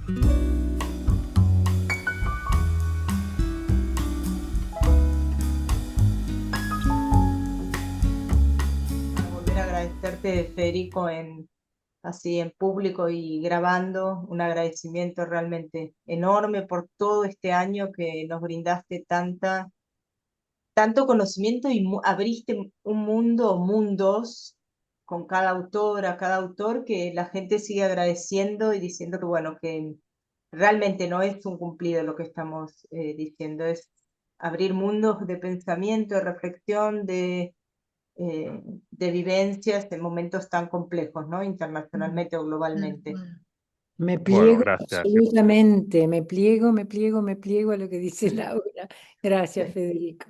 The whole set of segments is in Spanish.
Volver a agradecerte, Federico, así en público y grabando, un agradecimiento realmente enorme por todo este año que nos brindaste tanto conocimiento y abriste un mundo o mundos con cada autora, cada autor, que la gente sigue agradeciendo y diciendo que, bueno, que realmente no es un cumplido lo que estamos diciendo, es abrir mundos de pensamiento, de reflexión, de vivencias en momentos tan complejos, ¿no? Internacionalmente o Tal globalmente. cual. Me Bueno, pliego gracias. absolutamente, me pliego a lo que dice Laura. Gracias, Sí, Federico.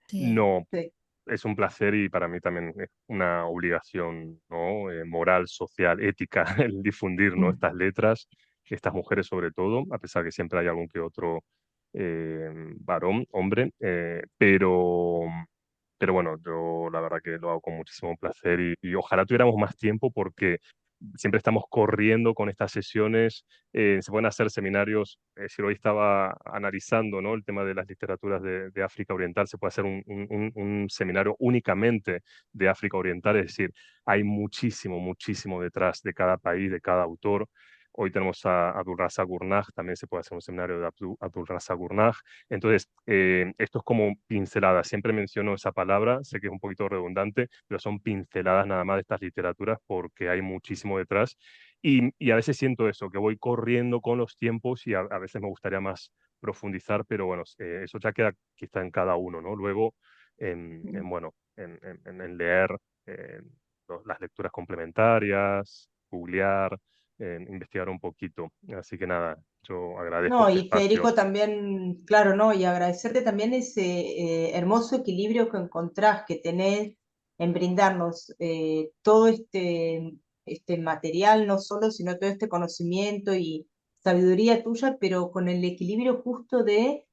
Sí. No, sí. es un placer y para mí también es una obligación, ¿no? Moral, social, ética, el difundir, ¿no? Estas letras, estas mujeres sobre todo, a pesar que siempre hay algún que otro varón, hombre, pero bueno, yo la verdad que lo hago con muchísimo placer y ojalá tuviéramos más tiempo porque siempre estamos corriendo con estas sesiones, se pueden hacer seminarios, si hoy estaba analizando, ¿no? El tema de las literaturas de África Oriental, se puede hacer un seminario únicamente de África Oriental, es decir, hay muchísimo, muchísimo detrás de cada país, de cada autor. Hoy tenemos a Abdulrazak Gurnah, también se puede hacer un seminario de Abdulrazak Gurnah. Entonces, esto es como pinceladas. Siempre menciono esa palabra, sé que es un poquito redundante, pero son pinceladas nada más de estas literaturas porque hay muchísimo detrás. Y a veces siento eso, que voy corriendo con los tiempos y a veces me gustaría más profundizar, pero bueno, eso ya queda quizá en cada uno, ¿no? Luego, bueno, en leer eh, las lecturas complementarias, googlear, investigar un poquito. Así que nada, yo agradezco No, este y espacio. Federico también, claro, no, y agradecerte también ese hermoso equilibrio que encontrás, que tenés en brindarnos todo este material, no solo, sino todo este conocimiento y sabiduría tuya, pero con el equilibrio justo de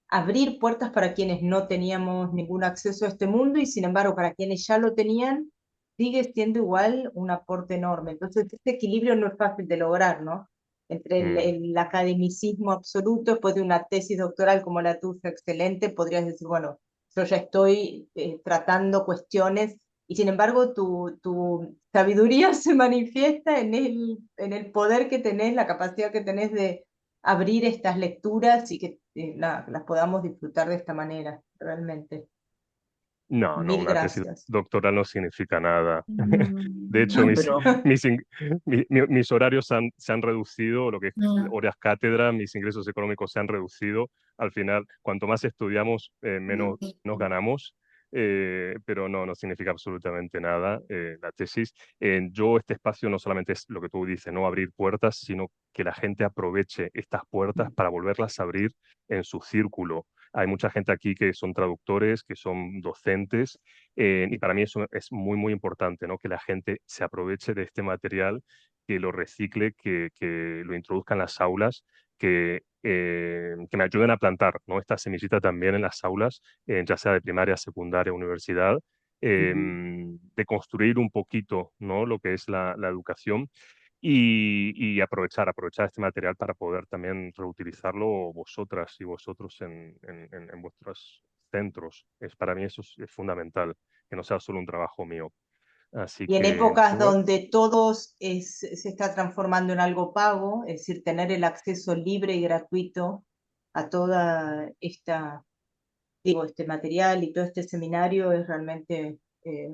abrir puertas para quienes no teníamos ningún acceso a este mundo y sin embargo para quienes ya lo tenían, sigue siendo igual un aporte enorme. Entonces, este equilibrio no es fácil de lograr, ¿no? Entre Mm, el academicismo absoluto, después de una tesis doctoral como la tuya, excelente, podrías decir, bueno, yo ya estoy tratando cuestiones y sin embargo tu sabiduría se manifiesta en el poder que tenés, la capacidad que tenés de abrir estas lecturas y que las podamos disfrutar de esta manera, realmente. No, no, Mil una tesis gracias. doctoral no significa nada. No, De hecho, no, pero mis horarios se han reducido, lo que es no. horas cátedra, mis ingresos económicos se han reducido. Al final, cuanto más estudiamos, menos nos ganamos. Pero no, no significa absolutamente nada la tesis. Yo, este espacio no solamente es lo que tú dices, no abrir puertas, sino que la gente aproveche estas puertas para volverlas a abrir en su círculo. Hay mucha gente aquí que son traductores, que son docentes, y para mí eso es muy, muy importante, ¿no? Que la gente se aproveche de este material, que lo recicle, que lo introduzca en las aulas, que me ayuden a plantar, ¿no? Esta semillita también en las aulas, ya sea de primaria, secundaria, universidad, de construir un poquito, ¿no? Lo que es la educación y aprovechar este material para poder también reutilizarlo vosotras y vosotros en vuestros centros. Para mí eso es fundamental, que no sea solo un trabajo mío. Así Y en que épocas bueno, donde se está transformando en algo pago, es decir, tener el acceso libre y gratuito a toda este material y todo este seminario es realmente,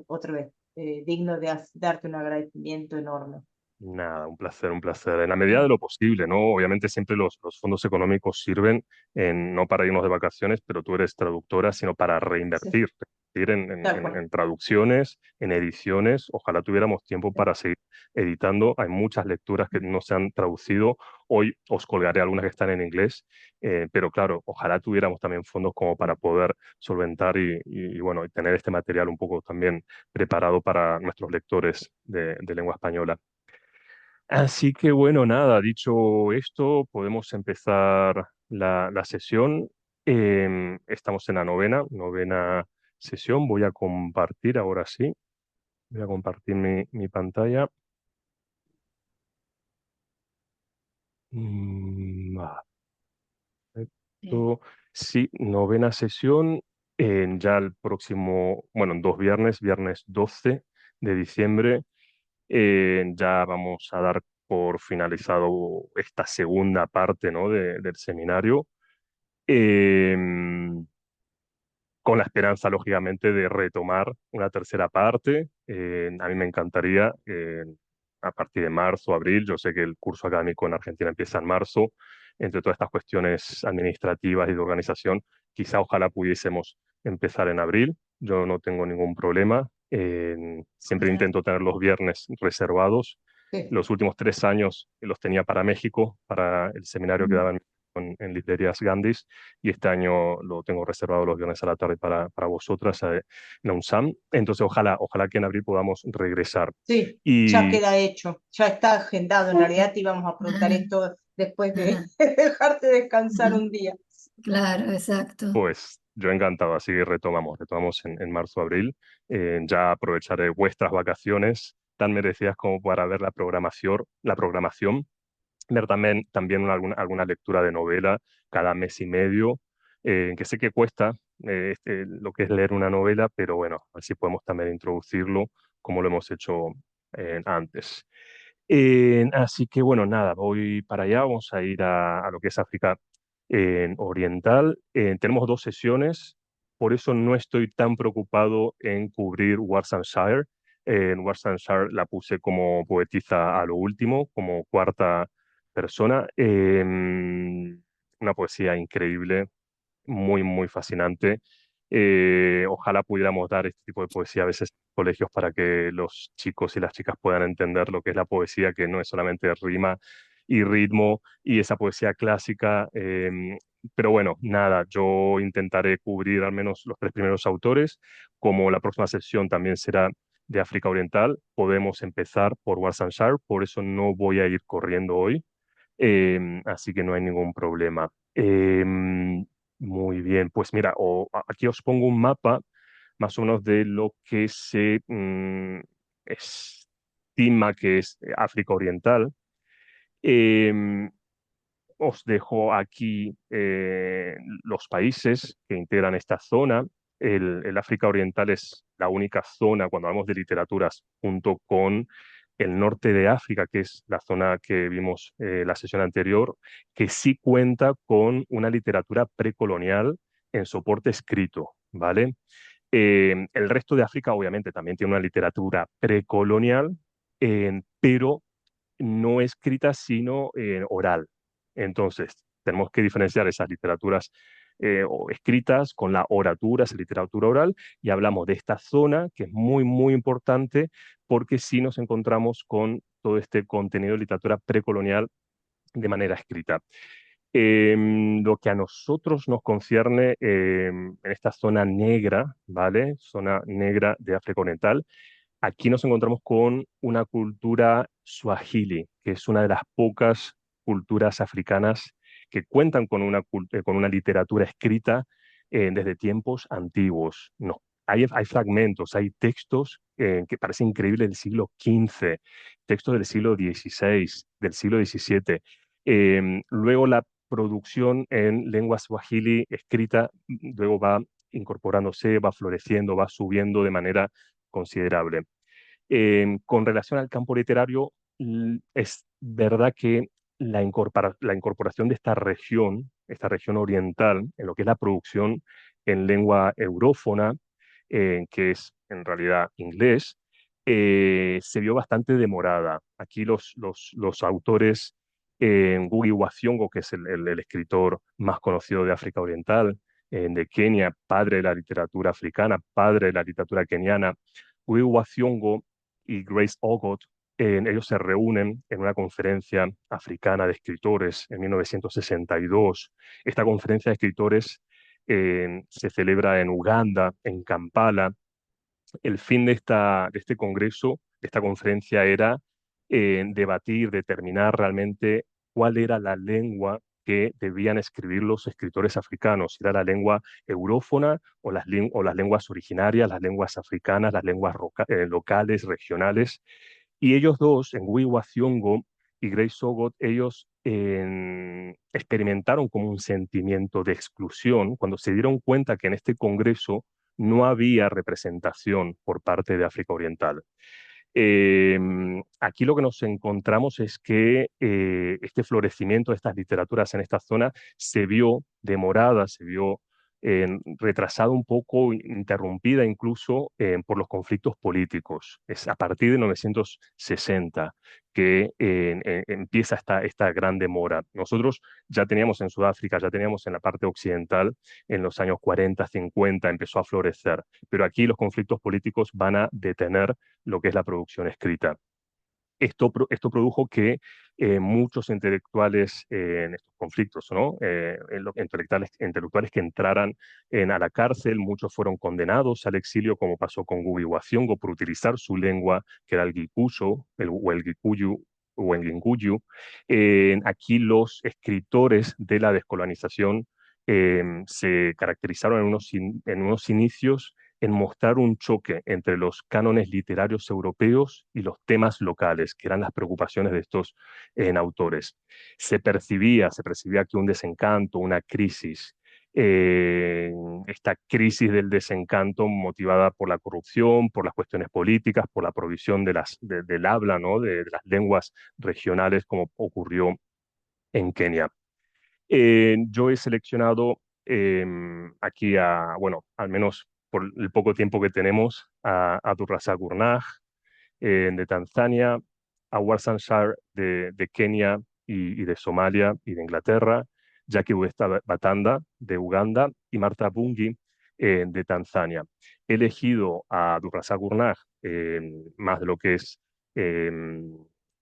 otra vez, digno de darte un agradecimiento enorme. nada, un placer, un placer. En la medida de lo posible, ¿no? Obviamente siempre los fondos económicos sirven no para irnos de vacaciones, pero tú eres traductora, sino para Sí, reinvertir. Reinvertir tal cual. en traducciones, en ediciones. Ojalá tuviéramos tiempo para seguir editando. Hay muchas lecturas que no se han traducido. Hoy os colgaré algunas que están en inglés, pero claro, ojalá tuviéramos también fondos como para poder solventar bueno, y tener este material un poco también preparado para nuestros lectores de lengua española. Así que bueno, nada, dicho esto, podemos empezar la sesión. Estamos en la novena sesión. Voy a compartir ahora sí. Voy a compartir mi pantalla. Mm, Sí. perfecto. Sí, novena sesión, ya el próximo, bueno, en 2 viernes, viernes 12 de diciembre, ya vamos a dar por finalizado esta segunda parte, ¿no? Del seminario. Em, con la esperanza, lógicamente, de retomar una tercera parte. A mí me encantaría, a partir de marzo, abril, yo sé que el curso académico en Argentina empieza en marzo, entre todas estas cuestiones administrativas y de organización, quizá ojalá pudiésemos empezar en abril, yo no tengo ningún problema. Siempre Ojalá. intento tener los viernes reservados. Sí. Los últimos 3 años los tenía para México, para el seminario que Mm. daba en Librerías Gandhis, y este año lo tengo reservado los viernes a la tarde para vosotras, en la UNSAM. Entonces, ojalá que en abril podamos regresar. Sí, ya Y queda hecho, ya está agendado. En realidad te íbamos a preguntar Ah, esto después de ah, dejarte descansar ah. un día. Claro, exacto. pues yo encantado, así que retomamos en marzo, abril. Ya aprovecharé vuestras vacaciones tan merecidas como para ver la programación, ver también alguna lectura de novela cada mes y medio, que sé que cuesta, lo que es leer una novela, pero bueno, así podemos también introducirlo como lo hemos hecho antes. Así que bueno, nada, voy para allá, vamos a ir a lo que es África Oriental. Tenemos 2 sesiones, por eso no estoy tan preocupado en cubrir Warsander. En Warsander la puse como poetisa a lo último, como cuarta persona. Una poesía increíble, muy, muy fascinante. Ojalá pudiéramos dar este tipo de poesía a veces en colegios para que los chicos y las chicas puedan entender lo que es la poesía, que no es solamente rima y ritmo y esa poesía clásica. Pero bueno, nada, yo intentaré cubrir al menos los 3 primeros autores. Como la próxima sesión también será de África Oriental, podemos empezar por Warsanshire, por eso no voy a ir corriendo hoy. Así que no hay ningún problema. Muy bien, pues mira, aquí os pongo un mapa más o menos de lo que se estima que es África Oriental. Em, Os dejo aquí los países que integran esta zona. El África Oriental es la única zona, cuando hablamos de literaturas, junto con el norte de África, que es la zona que vimos la sesión anterior, que sí cuenta con una literatura precolonial en soporte escrito, ¿vale? El resto de África, obviamente, también tiene una literatura precolonial, pero no escrita, sino oral. Entonces, tenemos que diferenciar esas literaturas o escritas con la oratura, esa literatura oral, y hablamos de esta zona que es muy, muy importante porque sí nos encontramos con todo este contenido de literatura precolonial de manera escrita. Lo que a nosotros nos concierne en esta zona negra, ¿vale? Zona negra de África Oriental, aquí nos encontramos con una cultura swahili, que es una de las pocas culturas africanas que cuentan con una literatura escrita desde tiempos antiguos. No, hay fragmentos, hay textos que parecen increíbles del siglo XV, textos del siglo XVI, del siglo XVII. Luego la producción en lengua swahili escrita luego va incorporándose, va floreciendo, va subiendo de manera considerable. Con relación al campo literario, es verdad que la incorporación de esta región oriental, en lo que es la producción en lengua eurófona, que es en realidad inglés, se vio bastante demorada. Aquí los autores, Ngugi wa Thiong'o, que es el escritor más conocido de África Oriental, de Kenia, padre de la literatura africana, padre de la literatura keniana, Ngugi wa Thiong'o y Grace Ogot, ellos se reúnen en una conferencia africana de escritores en 1962. Esta conferencia de escritores se celebra en Uganda, en Kampala. El fin de este congreso, de esta conferencia, era debatir, determinar realmente cuál era la lengua que debían escribir los escritores africanos, si era la lengua eurófona o las lenguas originarias, las lenguas africanas, las lenguas locales, regionales. Y ellos dos, en Ngugi wa Thiong'o y Grace Sogot, ellos experimentaron como un sentimiento de exclusión cuando se dieron cuenta que en este congreso no había representación por parte de África Oriental. Aquí lo que nos encontramos es que este florecimiento de estas literaturas en esta zona se vio demorada, se vio retrasada un poco, interrumpida incluso por los conflictos políticos. Es a partir de 1960 que empieza esta gran demora. Nosotros ya teníamos en Sudáfrica, ya teníamos en la parte occidental, en los años 40, 50, empezó a florecer, pero aquí los conflictos políticos van a detener lo que es la producción escrita. Esto produjo que muchos intelectuales en estos conflictos, ¿no? Intelectuales que entraran a la cárcel, muchos fueron condenados al exilio, como pasó con Ngugi wa Thiong'o, por utilizar su lengua, que era el Gikuyo, o el Gikuyu, o el Ginguyu. Aquí los escritores de la descolonización se caracterizaron en unos inicios en mostrar un choque entre los cánones literarios europeos y los temas locales, que eran las preocupaciones de estos autores. Se percibía que un desencanto, una crisis, esta crisis del desencanto motivada por la corrupción, por las cuestiones políticas, por la provisión del habla, ¿no? de las lenguas regionales, como ocurrió en Kenia. Yo he seleccionado aquí bueno, al menos por el poco tiempo que tenemos, a Abdulrazak Gurnah de Tanzania, a Warsan Shah de Kenia y de Somalia y de Inglaterra, Jackie Westa Batanda de Uganda y Martha Bungi de Tanzania. He elegido a Abdulrazak Gurnah más de lo que es eh,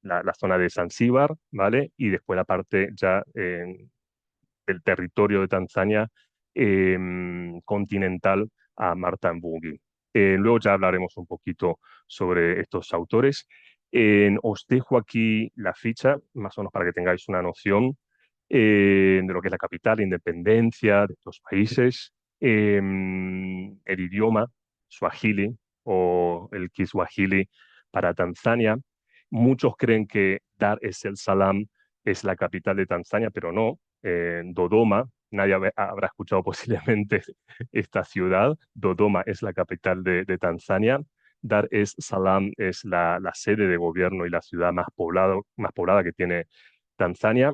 la zona de Zanzíbar, ¿vale? Y después la parte ya del territorio de Tanzania continental a Martha Mbugi. Luego ya hablaremos un poquito sobre estos autores. Os dejo aquí la ficha, más o menos para que tengáis una noción de lo que es la capital, la independencia de estos países, el idioma Swahili o el Kiswahili para Tanzania. Muchos creen que Dar es Salaam es la capital de Tanzania, pero no. Dodoma, nadie habrá escuchado posiblemente esta ciudad. Dodoma es la capital de Tanzania. Dar es Salaam es la sede de gobierno y la ciudad más poblada que tiene Tanzania.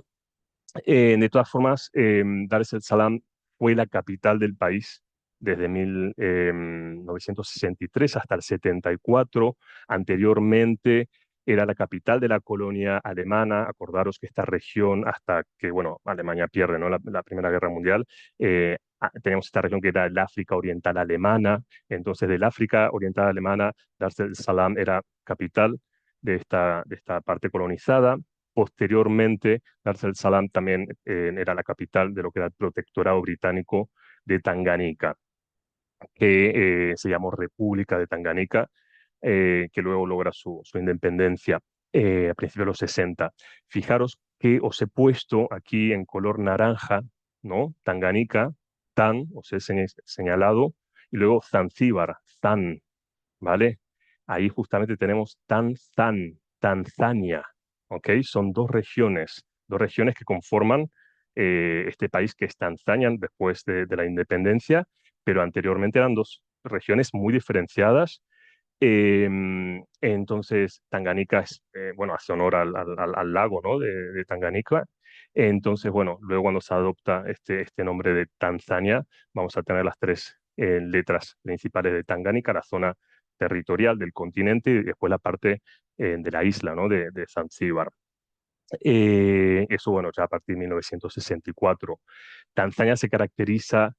De todas formas, Dar es Salaam fue la capital del país desde 1963 hasta el 74. Anteriormente era la capital de la colonia alemana. Acordaros que esta región, hasta que, bueno, Alemania pierde, ¿no? la Primera Guerra Mundial, teníamos esta región que era el África Oriental Alemana. Entonces, del África Oriental Alemana, Dar es Salaam era capital de esta parte colonizada. Posteriormente, Dar es Salaam también era la capital de lo que era el protectorado británico de Tanganica, que se llamó República de Tanganica, que luego logra su independencia a principios de los 60. Fijaros que os he puesto aquí en color naranja, ¿no? Tanganica, Tan, os he señalado, y luego Zanzíbar, Zan, ¿vale? Ahí justamente tenemos Tanzania, ¿ok? Son dos regiones que conforman este país que es Tanzania después de la independencia, pero anteriormente eran dos regiones muy diferenciadas. Entonces, Tanganica bueno, hace honor al lago, ¿no? de Tanganica. Entonces, bueno, luego cuando se adopta este nombre de Tanzania, vamos a tener las tres letras principales de Tanganica, la zona territorial del continente y después la parte de la isla, ¿no? de Zanzíbar. Eso, bueno, ya a partir de 1964. Tanzania se caracteriza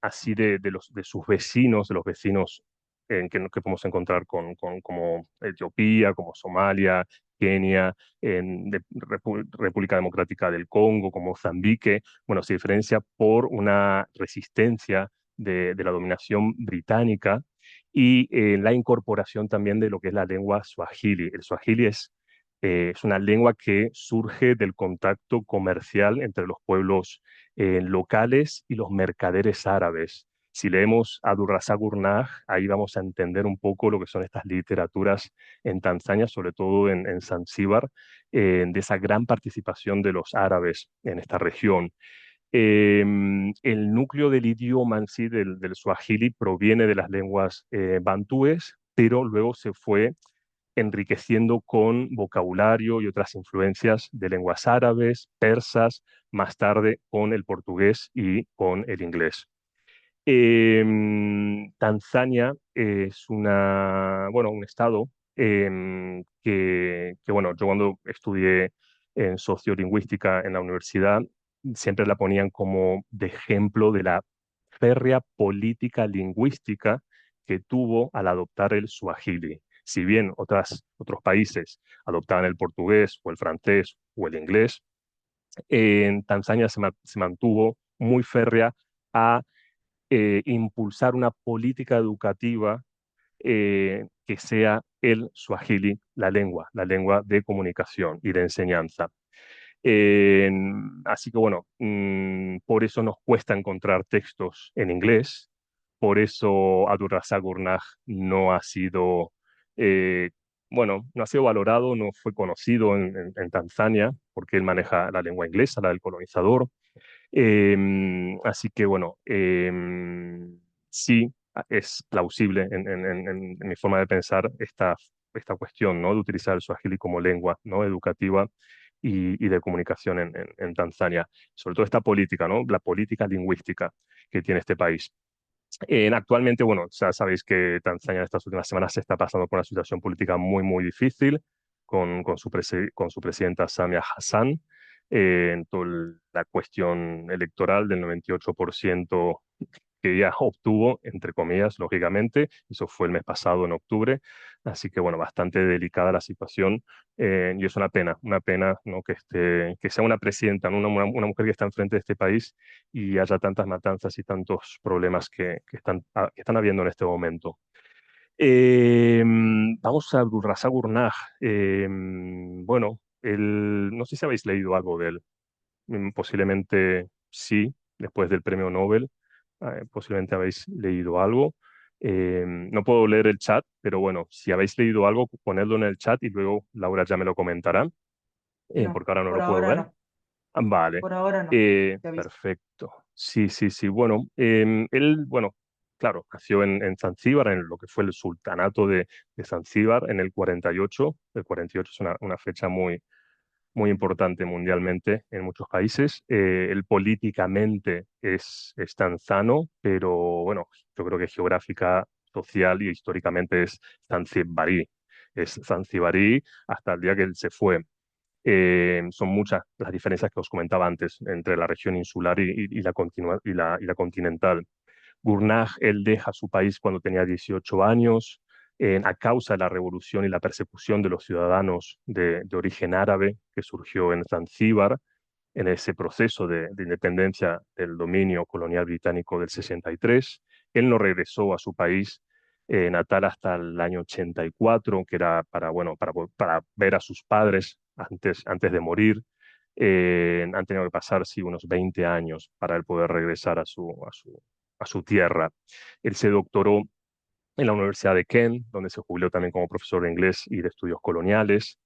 así de sus vecinos, de los vecinos que podemos encontrar como Etiopía, como Somalia, Kenia, República Democrática del Congo, como Mozambique. Bueno, se diferencia por una resistencia de la dominación británica y la incorporación también de lo que es la lengua swahili. El swahili es una lengua que surge del contacto comercial entre los pueblos locales y los mercaderes árabes. Si leemos a Abdulrazak Gurnah, ahí vamos a entender un poco lo que son estas literaturas en Tanzania, sobre todo en Zanzíbar, de esa gran participación de los árabes en esta región. El núcleo del idioma en sí, del suajili, proviene de las lenguas bantúes, pero luego se fue enriqueciendo con vocabulario y otras influencias de lenguas árabes, persas, más tarde con el portugués y con el inglés. Tanzania es bueno, un estado bueno, yo cuando estudié en sociolingüística en la universidad, siempre la ponían como de ejemplo de la férrea política lingüística que tuvo al adoptar el suajili. Si bien otros países adoptaban el portugués o el francés o el inglés, en Tanzania se mantuvo muy férrea a impulsar una política educativa que sea el suajili, la lengua de comunicación y de enseñanza. Así que bueno, por eso nos cuesta encontrar textos en inglés, por eso Abdulrazak Gurnah no ha sido, eh, bueno, no ha sido valorado, no fue conocido en Tanzania, porque él maneja la lengua inglesa, la del colonizador. Así que bueno, sí es plausible en mi forma de pensar esta cuestión, ¿no? De utilizar el swahili como lengua, ¿no? Educativa y de comunicación en Tanzania. Sobre todo esta política, ¿no? La política lingüística que tiene este país. Actualmente, bueno, ya sabéis que Tanzania en estas últimas semanas se está pasando por una situación política muy, muy difícil con su presidenta Samia Hassan, en toda la cuestión electoral del 98% que ella obtuvo, entre comillas, lógicamente. Eso fue el mes pasado, en octubre. Así que, bueno, bastante delicada la situación. Y es una pena, ¿no? Que sea una presidenta, ¿no? Una mujer que está enfrente de este país y haya tantas matanzas y tantos problemas que están habiendo en este momento. Vamos a Abdulrazak Gurnah. Bueno, no sé si habéis leído algo de él. Posiblemente sí, después del premio Nobel. Posiblemente habéis leído algo. No puedo leer el chat, pero bueno, si habéis leído algo, ponedlo en el chat y luego Laura ya me lo comentará, No, porque ahora no por lo puedo ahora ver. no, Vale, por ahora no, te aviso. perfecto. Sí, sí, sí. Bueno, él, bueno, claro, nació en Zanzíbar, en lo que fue el sultanato de Zanzíbar en el 48. El 48 es una fecha muy, muy importante mundialmente en muchos países. Él políticamente es tanzano, pero bueno, yo creo que geográfica, social y históricamente es zanzibarí. Es zanzibarí hasta el día que él se fue. Son muchas las diferencias que os comentaba antes entre la región insular y la continental. Gurnah, él deja su país cuando tenía 18 años, a causa de la revolución y la persecución de los ciudadanos de origen árabe que surgió en Zanzíbar en ese proceso de independencia del dominio colonial británico del 63. Él no regresó a su país natal hasta el año 84, que era bueno, para ver a sus padres antes de morir. Han tenido que pasar, sí, unos 20 años para él poder regresar a su tierra. Él se doctoró en la Universidad de Kent, donde se jubiló también como profesor de inglés y de estudios coloniales.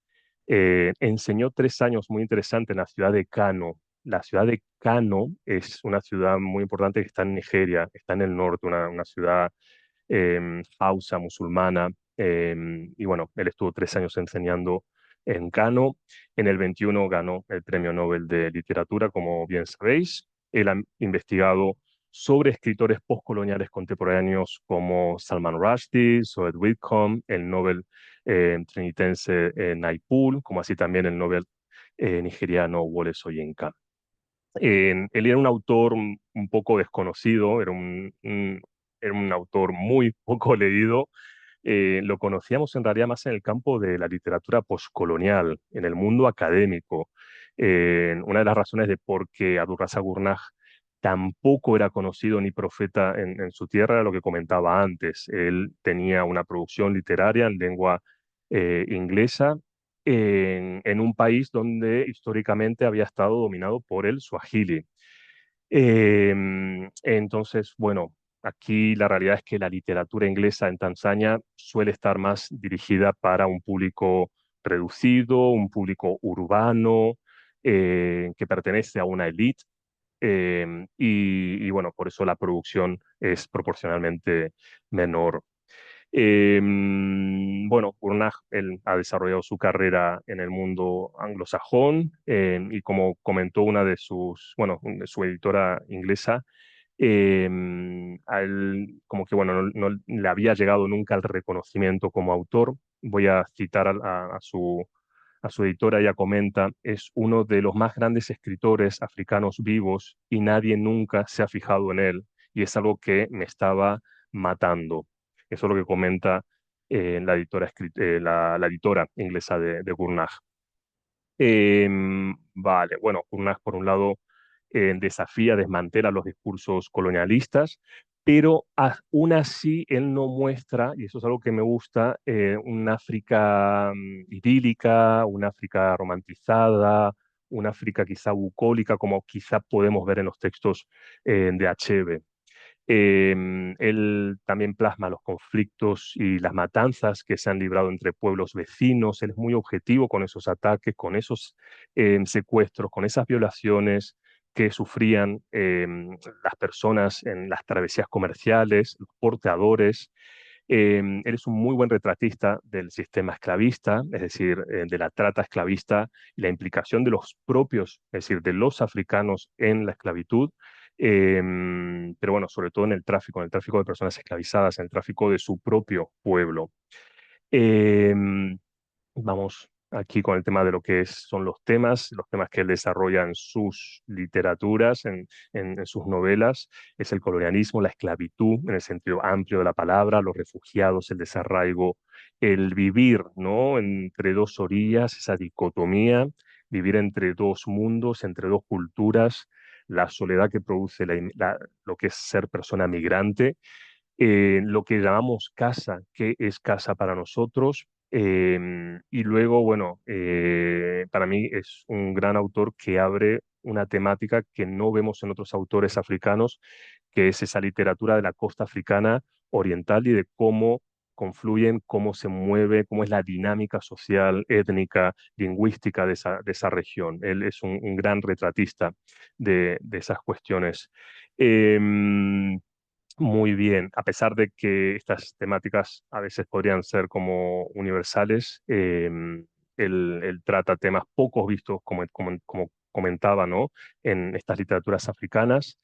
Enseñó 3 años muy interesantes en la ciudad de Kano. La ciudad de Kano es una ciudad muy importante que está en Nigeria, está en el norte, una ciudad hausa, musulmana. Y bueno, él estuvo 3 años enseñando en Kano. En el 21 ganó el Premio Nobel de Literatura, como bien sabéis. Él ha investigado sobre escritores postcoloniales contemporáneos como Salman Rushdie, Soed Whitcomb, el Nobel trinitense Naipaul, como así también el Nobel nigeriano Wole Soyinka. Él era un autor un poco desconocido, era un autor muy poco leído. Lo conocíamos en realidad más en el campo de la literatura postcolonial, en el mundo académico. Una de las razones de por qué Abdulrazak Gurnah tampoco era conocido ni profeta en su tierra era lo que comentaba antes. Él tenía una producción literaria en lengua inglesa en un país donde históricamente había estado dominado por el Swahili. Entonces, bueno, aquí la realidad es que la literatura inglesa en Tanzania suele estar más dirigida para un público reducido, un público urbano, que pertenece a una élite. Y bueno, por eso la producción es proporcionalmente menor. Bueno, Burnach él ha desarrollado su carrera en el mundo anglosajón, y como comentó una de sus, bueno, de su editora inglesa, a él como que bueno, no le había llegado nunca el reconocimiento como autor. Voy a citar a su editora. Ella comenta: es uno de los más grandes escritores africanos vivos y nadie nunca se ha fijado en él, y es algo que me estaba matando. Eso es lo que comenta la editora inglesa de Gurnach. Vale, bueno, Gurnach por un lado desafía, desmantela los discursos colonialistas, pero aún así él no muestra, y eso es algo que me gusta, una África idílica, una África romantizada, una África quizá bucólica, como quizá podemos ver en los textos de Achebe. Él también plasma los conflictos y las matanzas que se han librado entre pueblos vecinos. Él es muy objetivo con esos ataques, con esos secuestros, con esas violaciones que sufrían las personas en las travesías comerciales, los porteadores. Él es un muy buen retratista del sistema esclavista, es decir, de la trata esclavista y la implicación de los propios, es decir, de los africanos en la esclavitud. Pero bueno, sobre todo en el tráfico de personas esclavizadas, en el tráfico de su propio pueblo. Em, Vamos aquí con el tema de lo que son los temas que él desarrolla en sus literaturas, en sus novelas. Es el colonialismo, la esclavitud en el sentido amplio de la palabra, los refugiados, el desarraigo, el vivir, ¿no? Entre dos orillas, esa dicotomía, vivir entre dos mundos, entre dos culturas, la soledad que produce lo que es ser persona migrante, lo que llamamos casa, que es casa para nosotros. Y luego, bueno, para mí es un gran autor que abre una temática que no vemos en otros autores africanos, que es esa literatura de la costa africana oriental y de cómo confluyen, cómo se mueve, cómo es la dinámica social, étnica, lingüística de esa región. Él es un gran retratista de esas cuestiones. Muy bien, a pesar de que estas temáticas a veces podrían ser como universales, él trata temas pocos vistos, como comentaba, ¿no? En estas literaturas africanas,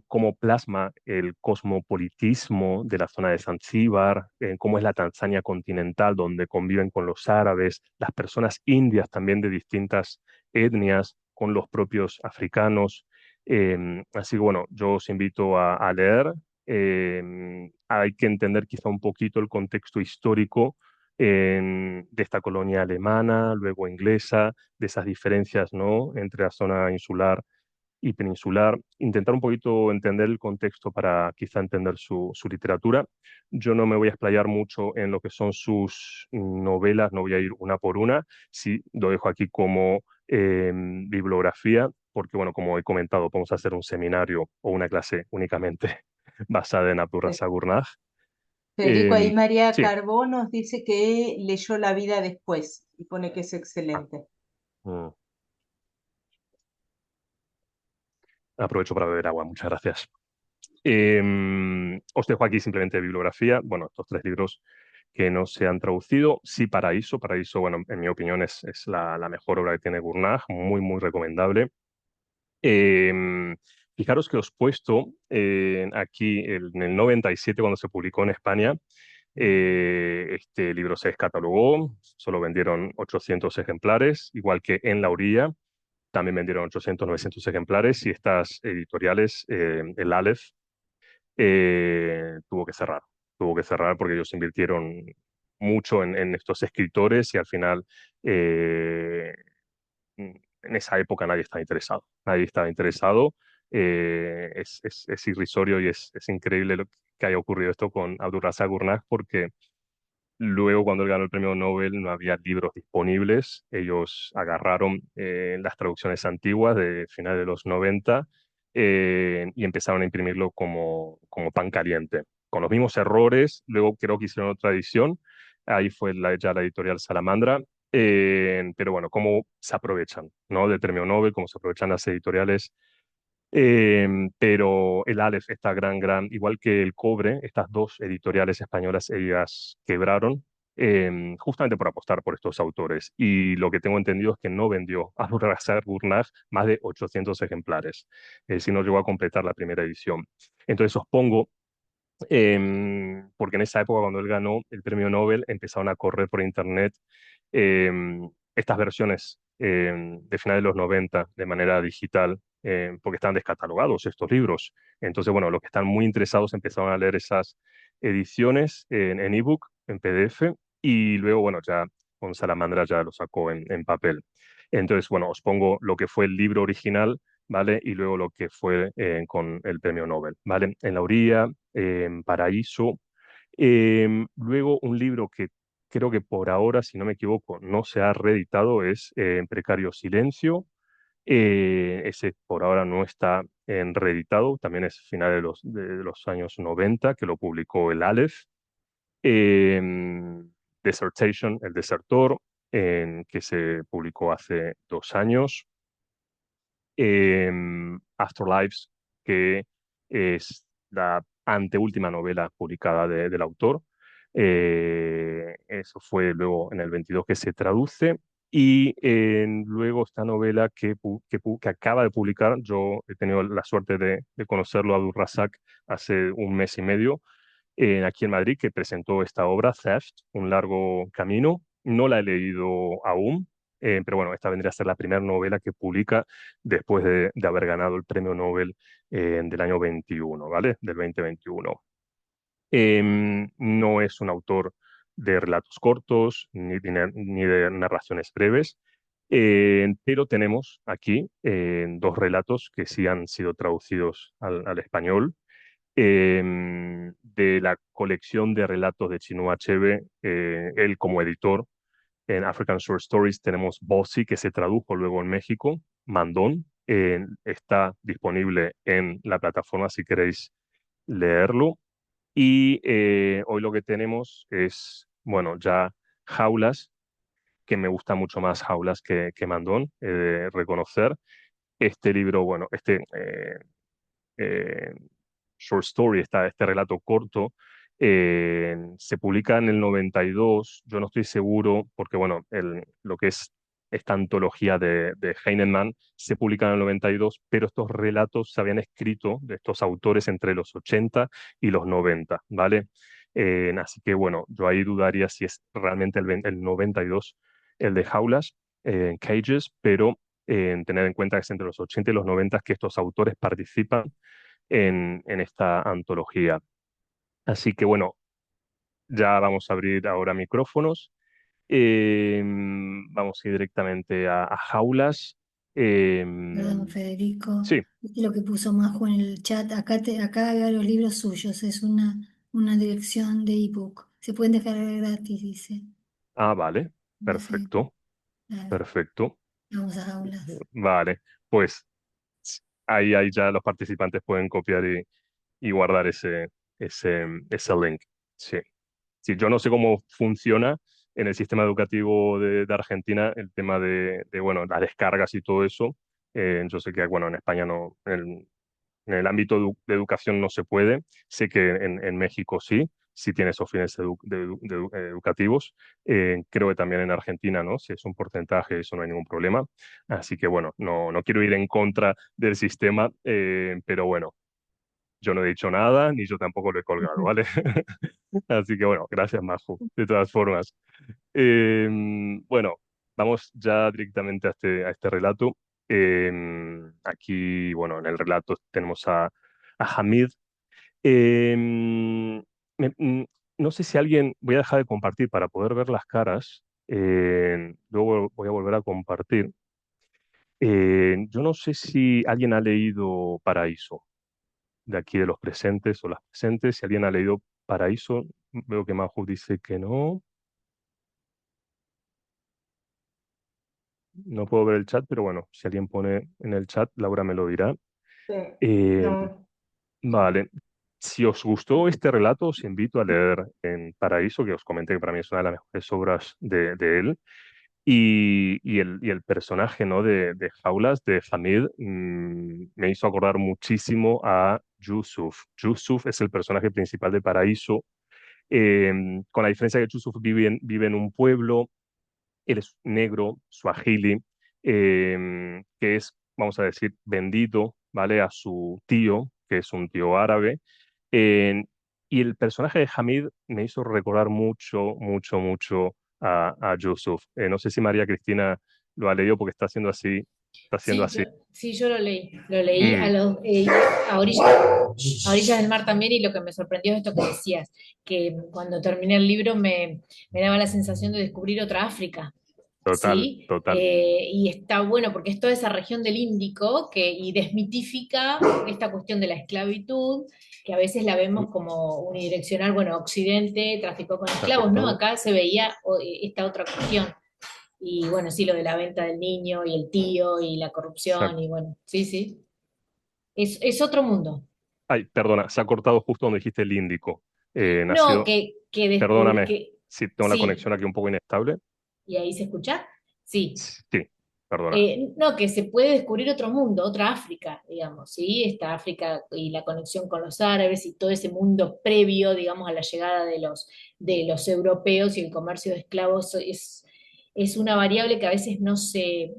cómo plasma el cosmopolitismo de la zona de Zanzíbar, cómo es la Tanzania continental, donde conviven con los árabes, las personas indias también de distintas etnias, con los propios africanos. Así que bueno, yo os invito a leer. Hay que entender quizá un poquito el contexto histórico de esta colonia alemana, luego inglesa, de esas diferencias, ¿no? Entre la zona insular y peninsular, intentar un poquito entender el contexto para quizá entender su literatura. Yo no me voy a explayar mucho en lo que son sus novelas, no voy a ir una por una, sí lo dejo aquí como bibliografía, porque bueno, como he comentado, podemos hacer un seminario o una clase únicamente basada en Fe- Abdurrazzaq Gurnah. Federico, ahí María Sí. Carbó nos dice que leyó La vida después y pone que es excelente. Mm. Aprovecho para beber agua, muchas gracias. Os dejo aquí simplemente bibliografía, bueno, estos tres libros que no se han traducido. Sí, Paraíso. Paraíso, bueno, en mi opinión es la mejor obra que tiene Gurnah, muy, muy recomendable. Em, Fijaros que os he puesto aquí en el 97, cuando se publicó en España, este libro se descatalogó, solo vendieron 800 ejemplares, igual que En la orilla, también vendieron 800, 900 ejemplares, y estas editoriales, el Aleph, tuvo que cerrar. Tuvo que cerrar porque ellos invirtieron mucho en estos escritores y al final, en esa época nadie estaba interesado. Nadie estaba interesado. Es irrisorio y es increíble lo que haya ocurrido esto con Abdurrazzaq Gurnah, porque luego, cuando él ganó el premio Nobel, no había libros disponibles. Ellos agarraron las traducciones antiguas de finales de los 90, y empezaron a imprimirlo como pan caliente, con los mismos errores. Luego creo que hicieron otra edición, ahí fue ya la editorial Salamandra, pero bueno, cómo se aprovechan, ¿no? Del premio Nobel, cómo se aprovechan las editoriales. Pero el Aleph, esta igual que el Cobre, estas dos editoriales españolas, ellas quebraron justamente por apostar por estos autores. Y lo que tengo entendido es que no vendió a Abdulrazak Gurnah más de 800 ejemplares, si no llegó a completar la primera edición. Entonces os pongo, porque en esa época cuando él ganó el premio Nobel empezaron a correr por internet estas versiones de finales de los 90 de manera digital, porque están descatalogados estos libros. Entonces, bueno, los que están muy interesados empezaron a leer esas ediciones en ebook, en PDF, y luego, bueno, ya con Salamandra ya lo sacó en papel. Entonces, bueno, os pongo lo que fue el libro original, ¿vale? Y luego lo que fue con el premio Nobel, ¿vale? En la orilla, Paraíso. Luego un libro que creo que por ahora, si no me equivoco, no se ha reeditado es Precario Silencio. Ese por ahora no está en reeditado, también es final de los años 90 que lo publicó el Aleph. Dissertation, El Desertor, que se publicó hace 2 años. Afterlives, que es la anteúltima novela publicada del autor. Eso fue luego en el 22 que se traduce. Y luego esta novela que acaba de publicar, yo he tenido la suerte de conocerlo a Abdulrazak hace un mes y medio, aquí en Madrid, que presentó esta obra, Theft, Un largo camino. No la he leído aún, pero bueno, esta vendría a ser la primera novela que publica después de haber ganado el premio Nobel del año 21, ¿vale? Del 2021. No es un autor de relatos cortos ni de narraciones breves, pero tenemos aquí dos relatos que sí han sido traducidos al español, de la colección de relatos de Chinua Achebe, él como editor. En African Short Stories tenemos Bossy, que se tradujo luego en México, Mandón, está disponible en la plataforma si queréis leerlo. Y hoy lo que tenemos es, bueno, ya Jaulas, que me gusta mucho más Jaulas que Mandón, he de reconocer. Este libro, bueno, eh, short story, este relato corto, se publica en el 92. Yo no estoy seguro, porque bueno, lo que es esta antología de Heinemann se publica en el 92, pero estos relatos se habían escrito de estos autores entre los 80 y los 90, ¿vale? Así que bueno, yo ahí dudaría si es realmente el 92 el de Jaulas, Cages, pero tener en cuenta que es entre los 80 y los 90 que estos autores participan en esta antología. Así que bueno, ya vamos a abrir ahora micrófonos. Vamos a ir directamente a Jaulas. Perdón, Federico. Sí, ¿Viste lo que puso Majo en el chat? Acá hay varios libros suyos, es una dirección de ebook. Se pueden descargar gratis, dice. vale, Dice, perfecto, claro, perfecto. vamos a aulas. Vale, pues ahí ya los participantes pueden copiar y guardar ese link. Sí. Sí, yo no sé cómo funciona en el sistema educativo de Argentina el tema bueno, las descargas y todo eso. Yo sé que, bueno, en España no, en el ámbito de educación no se puede. Sé que en México sí tiene esos fines educativos. Creo que también en Argentina, ¿no? Si es un porcentaje, eso no hay ningún problema. Así que, bueno, no quiero ir en contra del sistema, pero bueno, yo no he dicho nada, ni yo tampoco lo he colgado, ¿vale? Así que bueno, gracias, Majo, de todas formas. Bueno, vamos ya directamente a este relato. Aquí, bueno, en el relato tenemos a Hamid. Em, me- mm, no sé si alguien, voy a dejar de compartir para poder ver las caras. Luego voy a volver a compartir. Yo no sé si alguien ha leído Paraíso de aquí de los presentes o las presentes. Si alguien ha leído Paraíso, veo que Majo dice que no. No puedo ver el chat, pero bueno, si alguien pone en el chat, Laura me lo dirá. Sí. Eh, No, vale, si os gustó este relato, os invito a leer En Paraíso, que os comenté que para mí es una de las mejores obras de él. Y el personaje, ¿no? de Jaulas, de Hamid, me hizo acordar muchísimo a Yusuf. Yusuf es el personaje principal de Paraíso, con la diferencia que Yusuf vive en un pueblo. Él es negro, suajili, que es, vamos a decir, vendido, ¿vale? A su tío, que es un tío árabe. Eh, y el personaje de Hamid me hizo recordar mucho, mucho, mucho a Yusuf. No sé si María Cristina lo ha leído porque está haciendo así, está haciendo Sí, así. sí, yo lo leí Mm, a orillas del mar también, y lo que me sorprendió es esto que decías, que cuando terminé el libro me daba la sensación de descubrir otra África. total, Sí, total. y está bueno porque es toda esa región del Índico y desmitifica esta cuestión de la esclavitud, que a veces la vemos como unidireccional, bueno, Occidente traficó con esclavos, ¿no? Traficado. Acá se veía esta otra cuestión. Y bueno, sí, lo de la venta del niño y el tío y la corrupción, y bueno, sí, sí. Es otro mundo. Ay, perdona, se ha cortado justo donde dijiste el Índico. Ha No, sido, que descubrí perdóname, que, si tengo la sí, conexión aquí un poco inestable. y ahí se escucha, sí. Sí, perdona. No, que se puede descubrir otro mundo, otra África, digamos, ¿sí? Esta África y la conexión con los árabes y todo ese mundo previo, digamos, a la llegada de los europeos, y el comercio de esclavos es una variable que a veces no se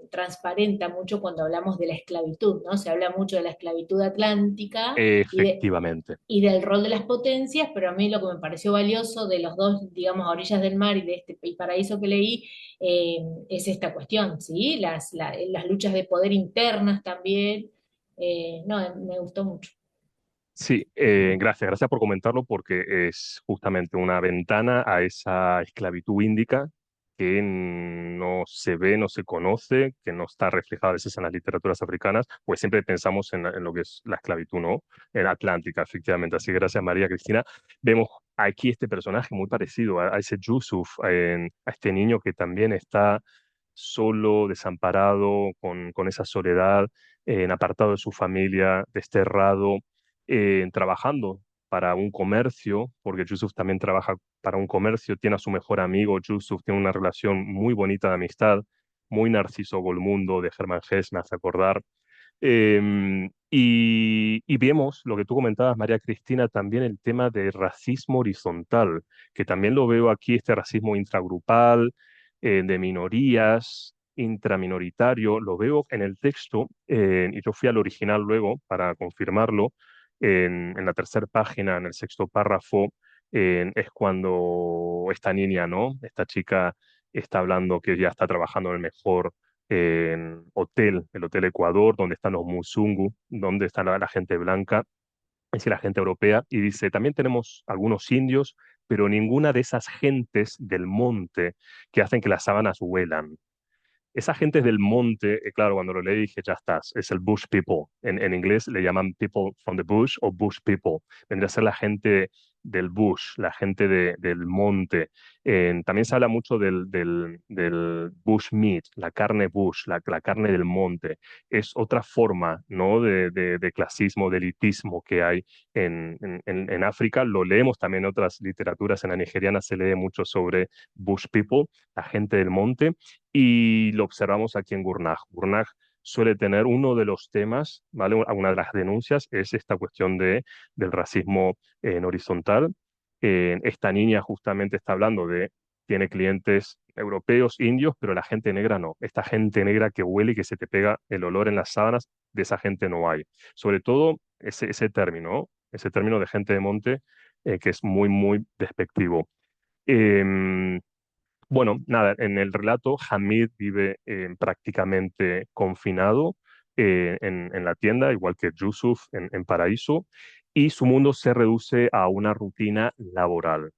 transparenta mucho cuando hablamos de la esclavitud, ¿no? Se habla mucho de la esclavitud atlántica Efectivamente. y del rol de las potencias, pero a mí lo que me pareció valioso de los dos, digamos, a orillas del mar y de este paraíso que leí, eh, es esta cuestión, ¿sí? Las luchas de poder internas también. No, me gustó mucho. Sí, gracias por comentarlo porque es justamente una ventana a esa esclavitud índica que no se ve, no se conoce, que no está reflejada a veces en las literaturas africanas, pues siempre pensamos en lo que es la esclavitud, ¿no? En Atlántica, efectivamente. Así que gracias, María Cristina. Vemos aquí este personaje muy parecido a ese Yusuf, a este niño que también está solo, desamparado, con esa soledad, apartado de su familia, desterrado, trabajando para un comercio, porque Yusuf también trabaja para un comercio, tiene a su mejor amigo, Yusuf tiene una relación muy bonita de amistad, muy Narciso Golmundo de Hermann Hesse, me hace acordar. Y vemos lo que tú comentabas, María Cristina, también el tema de racismo horizontal, que también lo veo aquí, este racismo intragrupal, de minorías, intraminoritario, lo veo en el texto, y yo fui al original luego para confirmarlo, en la tercera página, en el sexto párrafo, es cuando esta niña, ¿no? Esta chica está hablando que ya está trabajando en el mejor hotel, el Hotel Ecuador, donde están los Musungu, donde está la gente blanca, es decir, la gente europea, y dice, también tenemos algunos indios, pero ninguna de esas gentes del monte que hacen que las sábanas huelan. Esa gente del monte, claro, cuando lo leí dije, ya estás, es el bush people. En inglés le llaman people from the bush o bush people. Vendría a ser la gente del bush, la gente del monte. También se habla mucho del bush meat, la carne bush, la carne del monte. Es otra forma, ¿no? de clasismo, de elitismo que hay en África. Lo leemos también en otras literaturas. En la nigeriana se lee mucho sobre bush people, la gente del monte, y lo observamos aquí en Gurnag. Gurnag suele tener uno de los temas, ¿vale? Una de las denuncias es esta cuestión del racismo en horizontal. Esta niña justamente está hablando tiene clientes europeos, indios, pero la gente negra no. Esta gente negra que huele y que se te pega el olor en las sábanas, de esa gente no hay. Sobre todo ese término, ¿no? Ese término de gente de monte, que es muy, muy despectivo. Em, bueno, nada, en el relato Hamid vive prácticamente confinado, en la tienda, igual que Yusuf en Paraíso, y su mundo se reduce a una rutina laboral.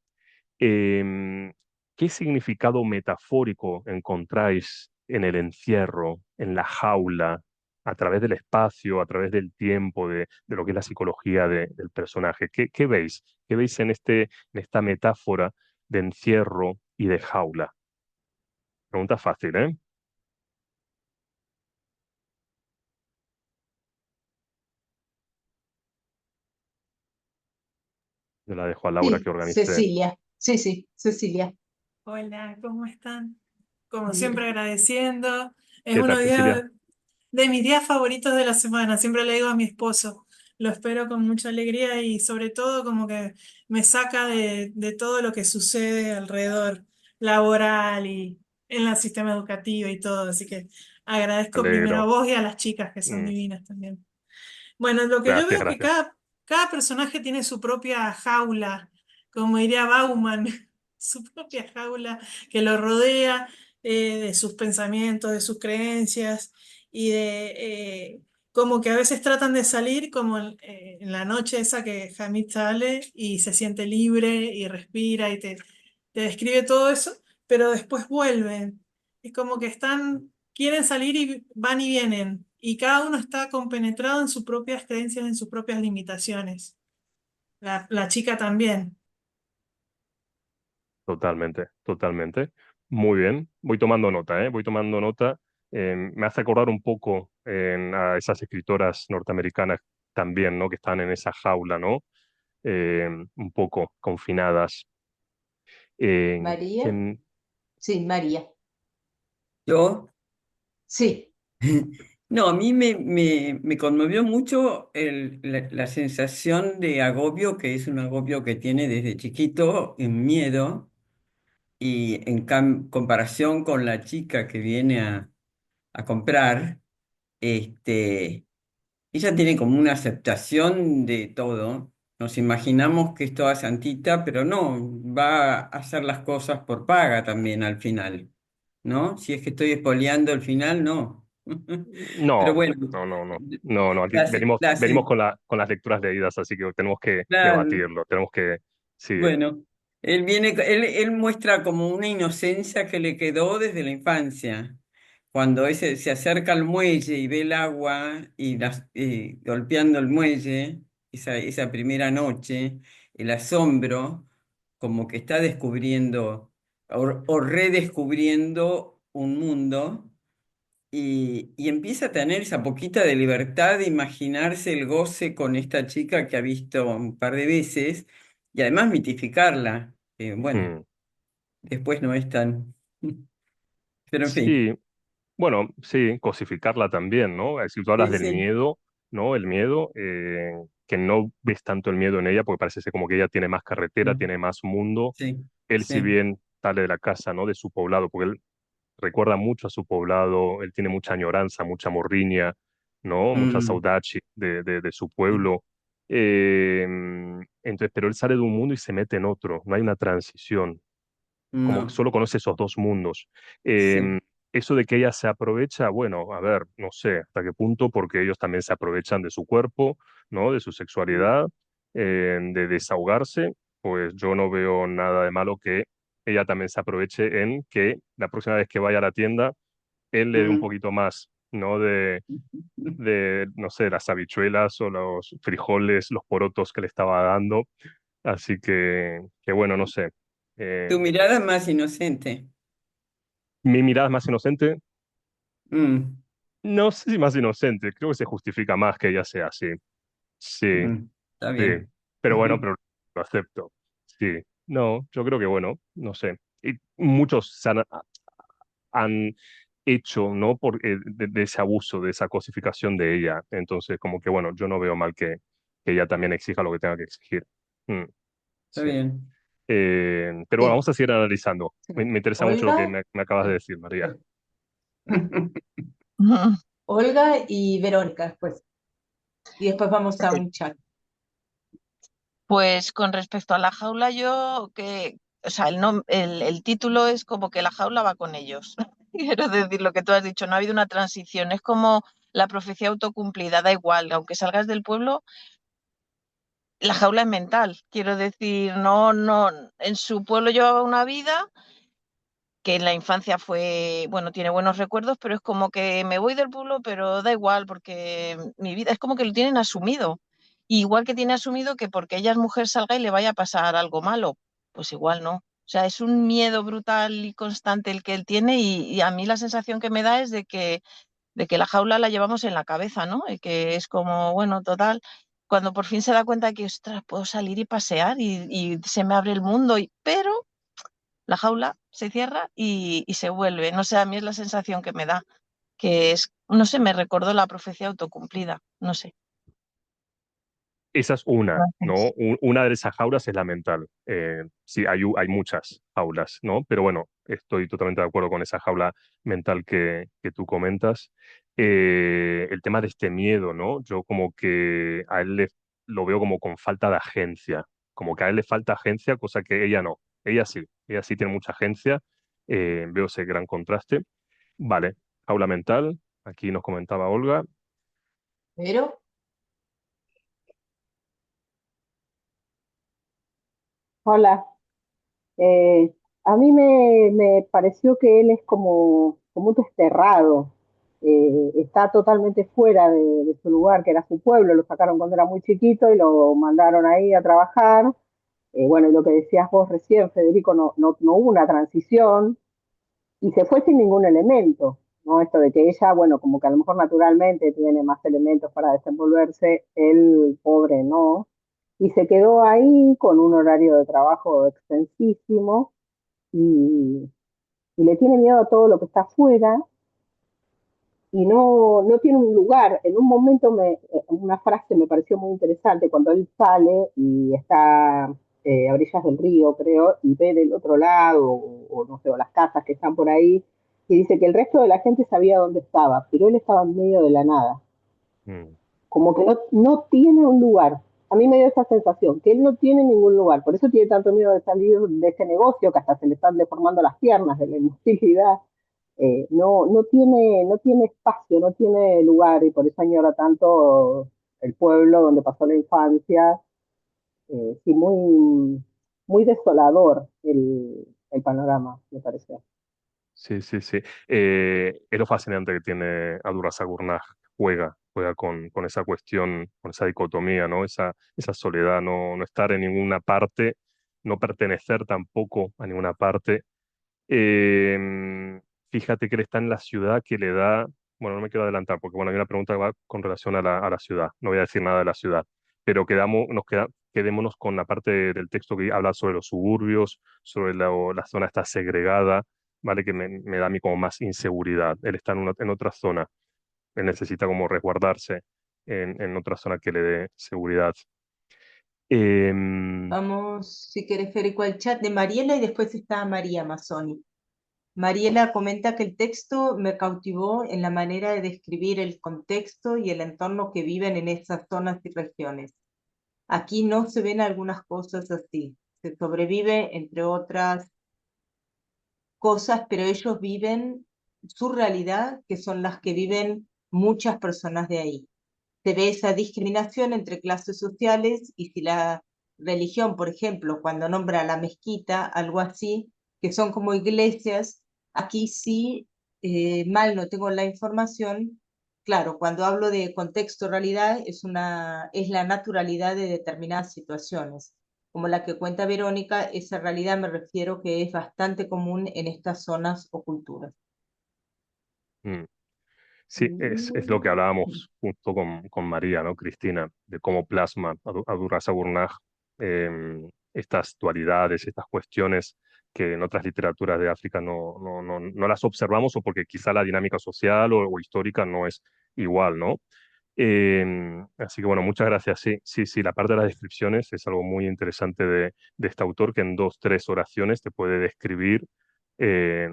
Em, ¿Qué significado metafórico encontráis en el encierro, en la jaula, a través del espacio, a través del tiempo, de lo que es la psicología del personaje? ¿Qué veis? ¿Qué veis en esta metáfora de encierro y de jaula? Pregunta fácil, ¿eh? Yo la dejo a Laura Sí, que organice. Cecilia. Sí, sí, Cecilia. Hola, ¿cómo están? Como Bien. siempre agradeciendo. Es ¿Qué tal, uno Cecilia? de mis días favoritos de la semana. Siempre le digo a mi esposo, lo espero con mucha alegría y sobre todo como que me saca de todo lo que sucede alrededor laboral y en el sistema educativo y todo. Así que Me agradezco primero a alegro. vos y a las chicas que son Mm, divinas también. Bueno, lo que yo gracias, veo que gracias. cada personaje tiene su propia jaula, como diría Bauman, su propia jaula que lo rodea, de sus pensamientos, de sus creencias y como que a veces tratan de salir como en la noche esa que Hamid sale y se siente libre y respira y te describe todo eso, pero después vuelven. Es como que quieren salir y van y vienen, y cada uno está compenetrado en sus propias creencias, en sus propias limitaciones. La chica también. Totalmente, totalmente. Muy bien. Voy tomando nota, ¿eh? Voy tomando nota. Me hace acordar un poco a esas escritoras norteamericanas también, ¿no? Que están en esa jaula, ¿no? Un poco confinadas. Eh, María. que- Sí, María. Yo, Sí. no, a mí me conmovió mucho la sensación de agobio, que es un agobio que tiene desde chiquito, en miedo, y en comparación con la chica que viene a comprar, este, ella tiene como una aceptación de todo. Nos imaginamos que es toda santita, pero no, va a hacer las cosas por paga también al final, ¿no? Si es que estoy espoleando el final, no. Pero no, bueno, no, no, no. No, no, aquí la, se- venimos, la venimos sen- con las lecturas leídas, así que tenemos que la- debatirlo, tenemos que, sí, bueno, él muestra como una inocencia que le quedó desde la infancia. Cuando ese se acerca al muelle y ve el agua y golpeando el muelle, esa primera noche, el asombro, como que está descubriendo o redescubriendo un mundo y empieza a tener esa poquita de libertad de imaginarse el goce con esta chica que ha visto un par de veces y además mitificarla. Bueno, mm, después no es tan... Pero en fin, sí. Bueno, sí, cosificarla también, ¿no? Si tú hablas sí, del sí. miedo, ¿no? El miedo, que no ves tanto el miedo en ella, porque parece ser como que ella tiene más carretera, Mm, tiene más mundo. sí, Él, si sí. bien sale de la casa, ¿no? De su poblado, porque él recuerda mucho a su poblado, él tiene mucha añoranza, mucha morriña, ¿no? Mucha Mm, saudade de su sí. pueblo. Entonces, pero él sale de un mundo y se mete en otro, no hay una transición, como que No, solo conoce esos dos mundos. sí. Eso de que ella se aprovecha, bueno, a ver, no sé hasta qué punto, porque ellos también se aprovechan de su cuerpo, ¿no? De su Mm, sexualidad, de desahogarse, pues yo no veo nada de malo que ella también se aproveche en que la próxima vez que vaya a la tienda, él le dé un mm. poquito más, ¿no? No sé, las habichuelas o los frijoles, los porotos que le estaba dando. Así que bueno, no sé. Eh, Tu mirada es más inocente. Mi mirada es más inocente. Mm, No sé si más inocente, creo que se justifica más que ella sea así. Sí, está sí. bien. Pero bueno, pero lo acepto. Sí. No, yo creo que bueno, no sé. Y muchos han hecho, ¿no? De ese abuso, de esa cosificación de ella. Entonces, como que bueno, yo no veo mal que ella también exija lo que tenga que exigir. Mm, Está sí. bien. Pero bueno, Sí. vamos a seguir analizando. Sí. Me interesa mucho lo que Olga. me acabas de Sí. decir, María. Ujú. Olga y Verónica después. Y después vamos a un chat. Pues con respecto a la jaula, o sea, el título es como que la jaula va con ellos. Quiero decir lo que tú has dicho, no ha habido una transición, es como la profecía autocumplida, da igual, aunque salgas del pueblo, la jaula es mental. Quiero decir, no, en su pueblo llevaba una vida que en la infancia fue, bueno, tiene buenos recuerdos, pero es como que me voy del pueblo, pero da igual, porque mi vida es como que lo tienen asumido. Igual que tiene asumido que porque ella es mujer salga y le vaya a pasar algo malo, pues igual no. O sea, es un miedo brutal y constante el que él tiene y a mí la sensación que me da es de que la jaula la llevamos en la cabeza, ¿no? Y que es como, bueno, total, cuando por fin se da cuenta que, ostras, puedo salir y pasear y se me abre el mundo, pero la jaula se cierra y se vuelve. No sé, a mí es la sensación que me da, que es, no sé, me recordó la profecía autocumplida, no sé. Esa es una, ¿no? Gracias. Una de esas jaulas es la mental. Sí, hay muchas jaulas, ¿no? Pero bueno, estoy totalmente de acuerdo con esa jaula mental que tú comentas. El tema de este miedo, ¿no? Yo como que a él lo veo como con falta de agencia, como que a él le falta agencia, cosa que ella no. Ella sí tiene mucha agencia. Veo ese gran contraste. Vale, jaula mental, aquí nos comentaba Olga. Pero, Hola, eh, a mí me pareció que él es como un desterrado, está totalmente fuera de su lugar, que era su pueblo, lo sacaron cuando era muy chiquito y lo mandaron ahí a trabajar. Bueno, y lo que decías vos recién, Federico, no hubo una transición y se fue sin ningún elemento, ¿no? Esto de que ella, bueno, como que a lo mejor naturalmente tiene más elementos para desenvolverse, el pobre no, y se quedó ahí con un horario de trabajo extensísimo y, y le tiene miedo a todo lo que está afuera y no tiene un lugar. En un momento, una frase me pareció muy interesante cuando él sale y está a orillas del río, creo, y ve del otro lado, o no sé, o las casas que están por ahí, y dice que el resto de la gente sabía dónde estaba, pero él estaba en medio de la nada, Mm, como que no tiene un lugar. A mí me dio esa sensación, que él no tiene ningún lugar, por eso tiene tanto miedo de salir de ese negocio, que hasta se le están deformando las piernas de la inmovilidad. No tiene espacio, no tiene lugar, y por eso añora tanto el pueblo donde pasó la infancia. Sí, muy desolador el panorama, me pareció. sí, sí, sí. Es lo fascinante que tiene Abdulrazak Gurnah. Juega con esa cuestión, con esa dicotomía, ¿no? Esa soledad, no estar en ninguna parte, no pertenecer tampoco a ninguna parte. Eh, Fíjate que él está en la ciudad que le da, bueno, no me quiero adelantar porque bueno, hay una pregunta que va con relación a la ciudad, no voy a decir nada de la ciudad, pero quedémonos con la parte del texto que habla sobre los suburbios, sobre la zona está segregada, ¿vale? Que me da a mí como más inseguridad. Él está en otra zona, él necesita como resguardarse en otra zona que le dé seguridad. Em, vamos, si querés, Federico, al chat de Mariela y después está María Mazzoni. Mariela comenta que el texto me cautivó en la manera de describir el contexto y el entorno que viven en esas zonas y regiones. Aquí no se ven algunas cosas así. Se sobrevive, entre otras cosas, pero ellos viven su realidad, que son las que viven muchas personas de ahí. Se ve esa discriminación entre clases sociales y si la religión, por ejemplo, cuando nombra la mezquita, algo así, que son como iglesias, aquí sí, mal no tengo la información. Claro, cuando hablo de contexto realidad es la naturalidad de determinadas situaciones. Como la que cuenta Verónica, esa realidad me refiero que es bastante común en estas zonas o culturas. mm. Sí, es lo que hablábamos junto con María, ¿no? Cristina, de cómo plasma Abdulrazak Gurnah estas dualidades, estas cuestiones que en otras literaturas de África no las observamos o porque quizá la dinámica social o histórica no es igual, ¿no? Así que bueno, muchas gracias. Sí, sí, sí, la parte de las descripciones es algo muy interesante de este autor que en dos, tres oraciones te puede describir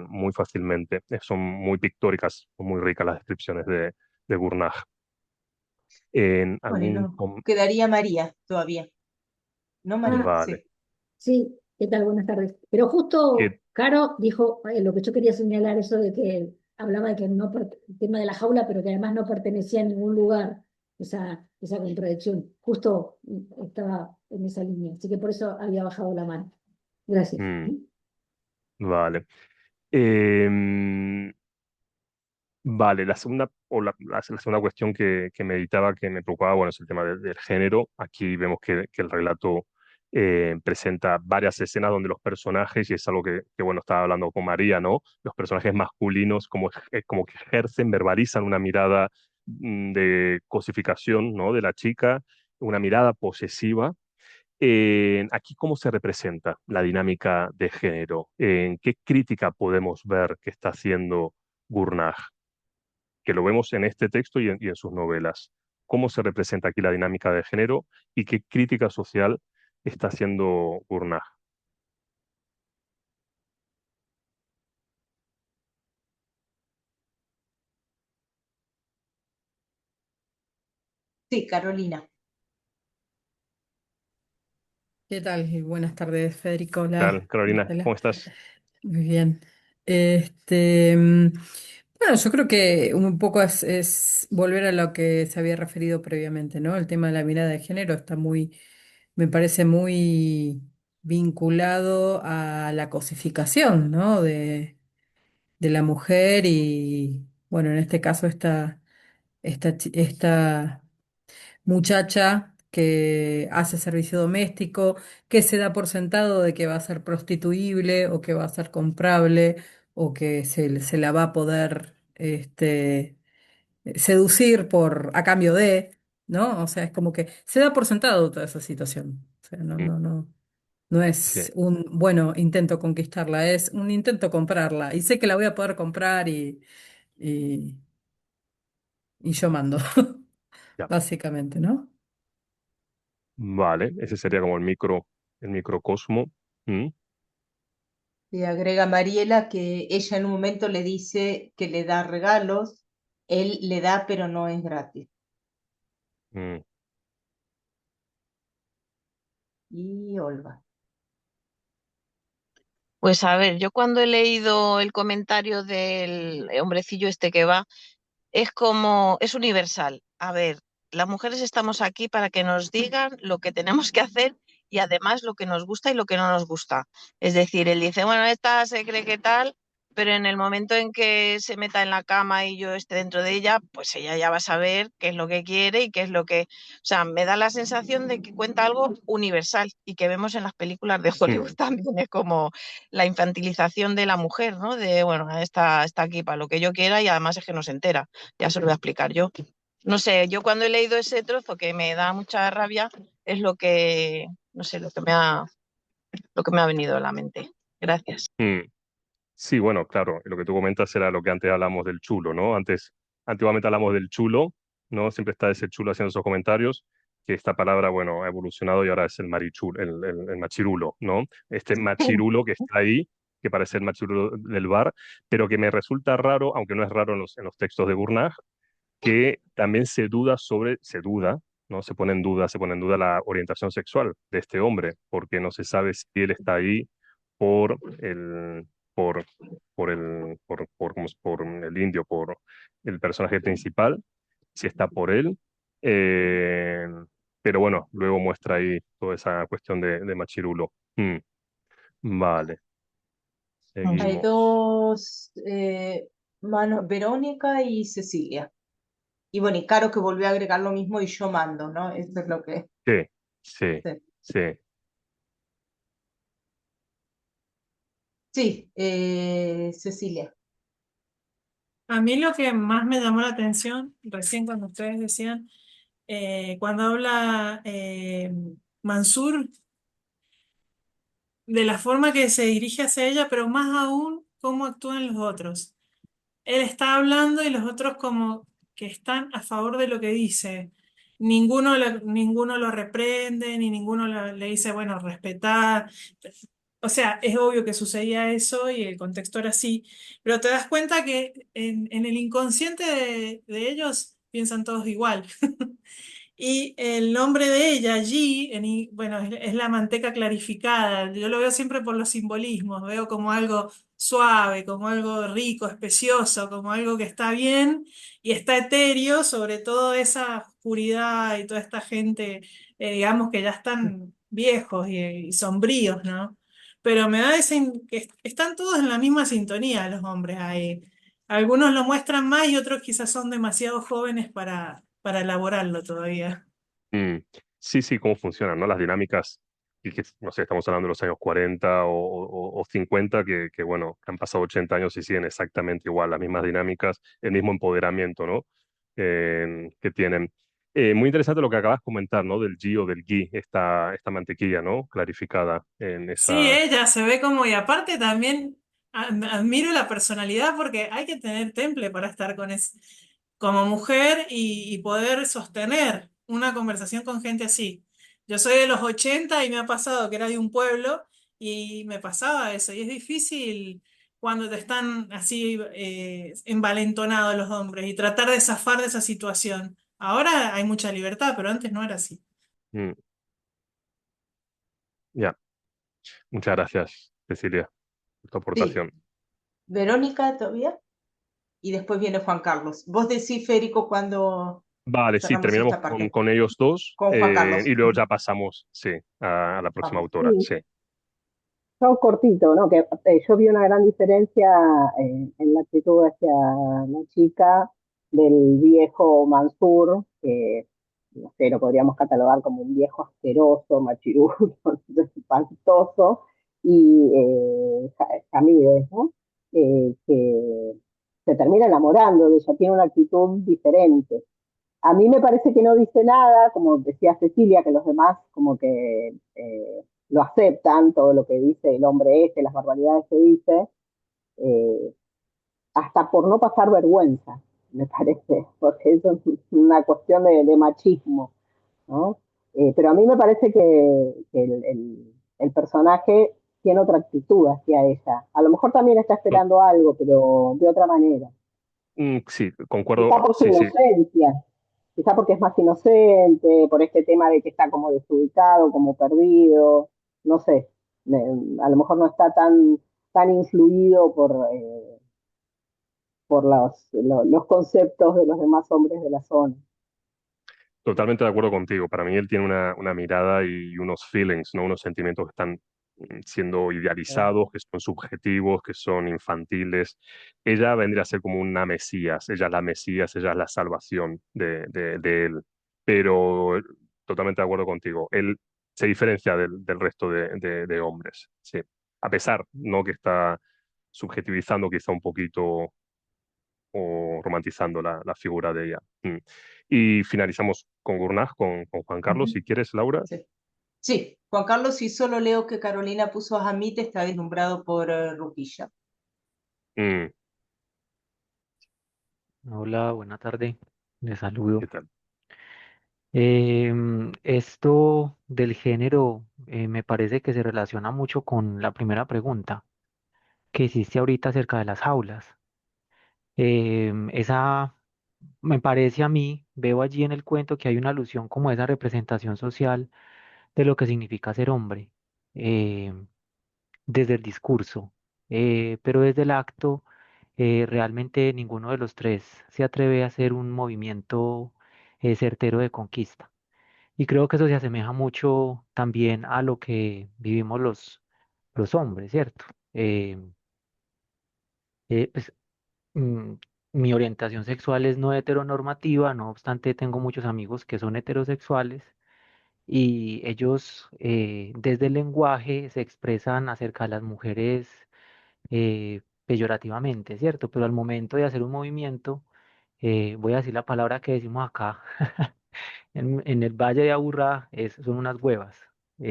muy fácilmente. Son muy pictóricas, son muy ricas las descripciones de Gurnah. En Bueno, y algún... nos quedaría María todavía. ¿No, María? Ah, Vale. Sí. sí, ¿qué tal? Buenas tardes. Pero justo Que, Caro dijo lo que yo quería señalar, eso de que hablaba de que el tema de la jaula, pero que además no pertenecía a ningún lugar, esa contradicción. Justo estaba en esa línea, así que por eso había bajado la mano. Gracias. vale. Em, Vale, la segunda, o la segunda cuestión que meditaba, que me preocupaba, bueno, es el tema del género. Aquí vemos que el relato presenta varias escenas donde los personajes, y es algo que, bueno, estaba hablando con María, ¿no? Los personajes masculinos como que ejercen, verbalizan una mirada de cosificación, ¿no? De la chica, una mirada posesiva. Aquí, ¿cómo se representa la dinámica de género? ¿En qué crítica podemos ver que está haciendo Gurnah? Que lo vemos en este texto y en sus novelas. ¿Cómo se representa aquí la dinámica de género y qué crítica social está haciendo Gurnah? Sí, Carolina. ¿Qué tal? Y buenas tardes, Federico. Hola, ¿Tal, Carolina? Marcela. ¿Cómo estás? Muy bien. Este, mm, bueno, yo creo que un poco es volver a lo que se había referido previamente, ¿no? El tema de la mirada de género está me parece muy vinculado a la cosificación, ¿no? De la mujer y, bueno, en este caso esta muchacha que hace servicio doméstico, que se da por sentado de que va a ser prostituible o que va a ser comprable o que se la va a poder seducir a cambio de, ¿no? O sea, es como que se da por sentado toda esa situación. O sea, Mm, no sí, es un, bueno, intento conquistarla, es un intento comprarla. Y sé que la voy a poder comprar y, y yo mando, ya. básicamente, ¿no? Vale, ese sería como el microcosmo. Mm, Y agrega Mariela que ella en un momento le dice que le da regalos, él le da, pero no es gratis. mm. Y Olga. Pues a ver, yo cuando he leído el comentario del hombrecillo este que va, es como, es universal. A ver, las mujeres estamos aquí para que nos digan lo que tenemos que hacer y además lo que nos gusta y lo que no nos gusta. Es decir, él dice, bueno, esta se cree que tal, pero en el momento en que se meta en la cama y yo esté dentro de ella, pues ella ya va a saber qué es lo que quiere y qué es lo que... O sea, me da la sensación de que cuenta algo universal y que vemos en las películas de Hollywood Mm, también. Es como la infantilización de la mujer, ¿no? De, bueno, está aquí para lo que yo quiera y además es que no se entera. Ya se lo voy a explicar yo. No sé, yo cuando he leído ese trozo que me da mucha rabia es lo que, no sé, lo que me ha venido a la mente. Gracias. mm. Sí, bueno, claro, lo que tú comentas era lo que antes hablamos del chulo, ¿no? Antiguamente hablamos del chulo, ¿no? Siempre está ese chulo haciendo esos comentarios, que esta palabra, bueno, ha evolucionado y ahora es el marichul, el machirulo, ¿no? Este machirulo que está ahí, que parece el machirulo del bar, pero que me resulta raro, aunque no es raro en los textos de Gurnach, que también se duda, ¿no? Se pone en duda la orientación sexual de este hombre, porque no se sabe si él está ahí por el, por, por el indio, por el personaje principal, si está por él. eh, pero bueno, luego muestra ahí toda esa cuestión de machirulo. Vale, Hay Mm. seguimos. dos manos, Verónica y Cecilia. Y bueno, y Caro que volvió a agregar lo mismo y yo mando, ¿no? Eso es lo que... Sí, sí, Sí, sí. sí, Cecilia. A mí lo que más me llamó la atención, recién cuando ustedes decían, cuando habla Mansur, de la forma que se dirige hacia ella, pero más aún cómo actúan los otros. Él está hablando y los otros como que están a favor de lo que dice. Ninguno lo reprende, ni ninguno le dice, bueno, respetar. O sea, es obvio que sucedía eso y el contexto era así, pero te das cuenta que en el inconsciente de ellos piensan todos igual. Y el nombre de ella, G, bueno, es la manteca clarificada. Yo lo veo siempre por los simbolismos, veo como algo suave, como algo rico, especioso, como algo que está bien y está etéreo sobre todo esa oscuridad y toda esta gente, digamos que ya están viejos y sombríos, ¿no? Pero me da que están todos en la misma sintonía los hombres ahí. Algunos lo muestran más y otros quizás son demasiado jóvenes para elaborarlo todavía. Mm, sí, sí, cómo funcionan, ¿no? Las dinámicas, y que, no sé, estamos hablando de los años 40 o 50, bueno, que han pasado 80 años y siguen exactamente igual, las mismas dinámicas, el mismo empoderamiento, ¿no? Que tienen. Muy interesante lo que acabas de comentar, ¿no? Del ghee o del ghee, esta mantequilla, ¿no? Clarificada en Sí, esa... ella se ve como, y aparte también admiro la personalidad porque hay que tener temple para estar con como mujer y poder sostener una conversación con gente así. Yo soy de los 80 y me ha pasado que era de un pueblo y me pasaba eso. Y es difícil cuando te están así envalentonados los hombres y tratar de zafar de esa situación. Ahora hay mucha libertad, pero antes no era así. Mm, ya, muchas gracias, Cecilia, por tu Sí, aportación. Verónica todavía, y después viene Juan Carlos. Vos decís, Federico, cuando Vale, sí, cerramos terminamos esta parte, con ellos dos con Juan y Carlos. luego ya pasamos, sí, a la próxima Vamos. autora, Sí, sí. yo cortito, ¿no? Que yo vi una gran diferencia en la actitud hacia la chica del viejo Mansur, que no sé, lo podríamos catalogar como un viejo asqueroso, machirulo, espantoso, y Jamides, ¿no? Que se termina enamorando de ella, tiene una actitud diferente. A mí me parece que no dice nada, como decía Cecilia, que los demás como que lo aceptan, todo lo que dice el hombre este, las barbaridades que dice, eh, hasta por no pasar vergüenza, me parece, porque eso es una cuestión de machismo, ¿no? Pero a mí me parece que el personaje tiene otra actitud hacia ella. A lo mejor también está To- esperando algo, pero de otra manera. Sí, concuerdo, Quizá por su sí, sí, inocencia, quizá porque es más inocente, por este tema de que está como desubicado, como perdido, no sé, a lo mejor no está tan influido por los conceptos de los demás hombres de la zona. totalmente de acuerdo contigo. Para mí él tiene una mirada y unos feelings, ¿no? Unos sentimientos que están siendo idealizados, que son subjetivos, que son infantiles. Ella vendría a ser como una mesías, ella es la mesías, ella es la salvación de él. Pero totalmente de acuerdo contigo, él se diferencia del resto de hombres, sí. A pesar, ¿no? Que está subjetivizando quizá un poquito o romantizando la figura de ella. Y finalizamos con Gurnag, con Juan Carlos, Ujú. si quieres, Laura. Sí. Sí, Juan Carlos, y solo leo que Carolina puso a Hamid, está deslumbrado por Ruquilla. Mm, Hola, buena tarde. Les ¿Qué saludo. tal? Esto del género me parece que se relaciona mucho con la primera pregunta que hiciste ahorita acerca de las jaulas. Esa me parece a mí, veo allí en el cuento que hay una alusión como a esa representación social de lo que significa ser hombre, em, desde el discurso, pero desde el acto, realmente ninguno de los tres se atreve a hacer un movimiento certero de conquista. Y creo que eso se asemeja mucho también a lo que vivimos los hombres, ¿cierto? Eh, pues, mm, mi orientación sexual es no heteronormativa, no obstante tengo muchos amigos que son heterosexuales y ellos desde el lenguaje se expresan acerca de las mujeres peyorativamente, ¿cierto? Pero al momento de hacer un movimiento, voy a decir la palabra que decimos acá, en el Valle de Aburrá, son unas huevas, o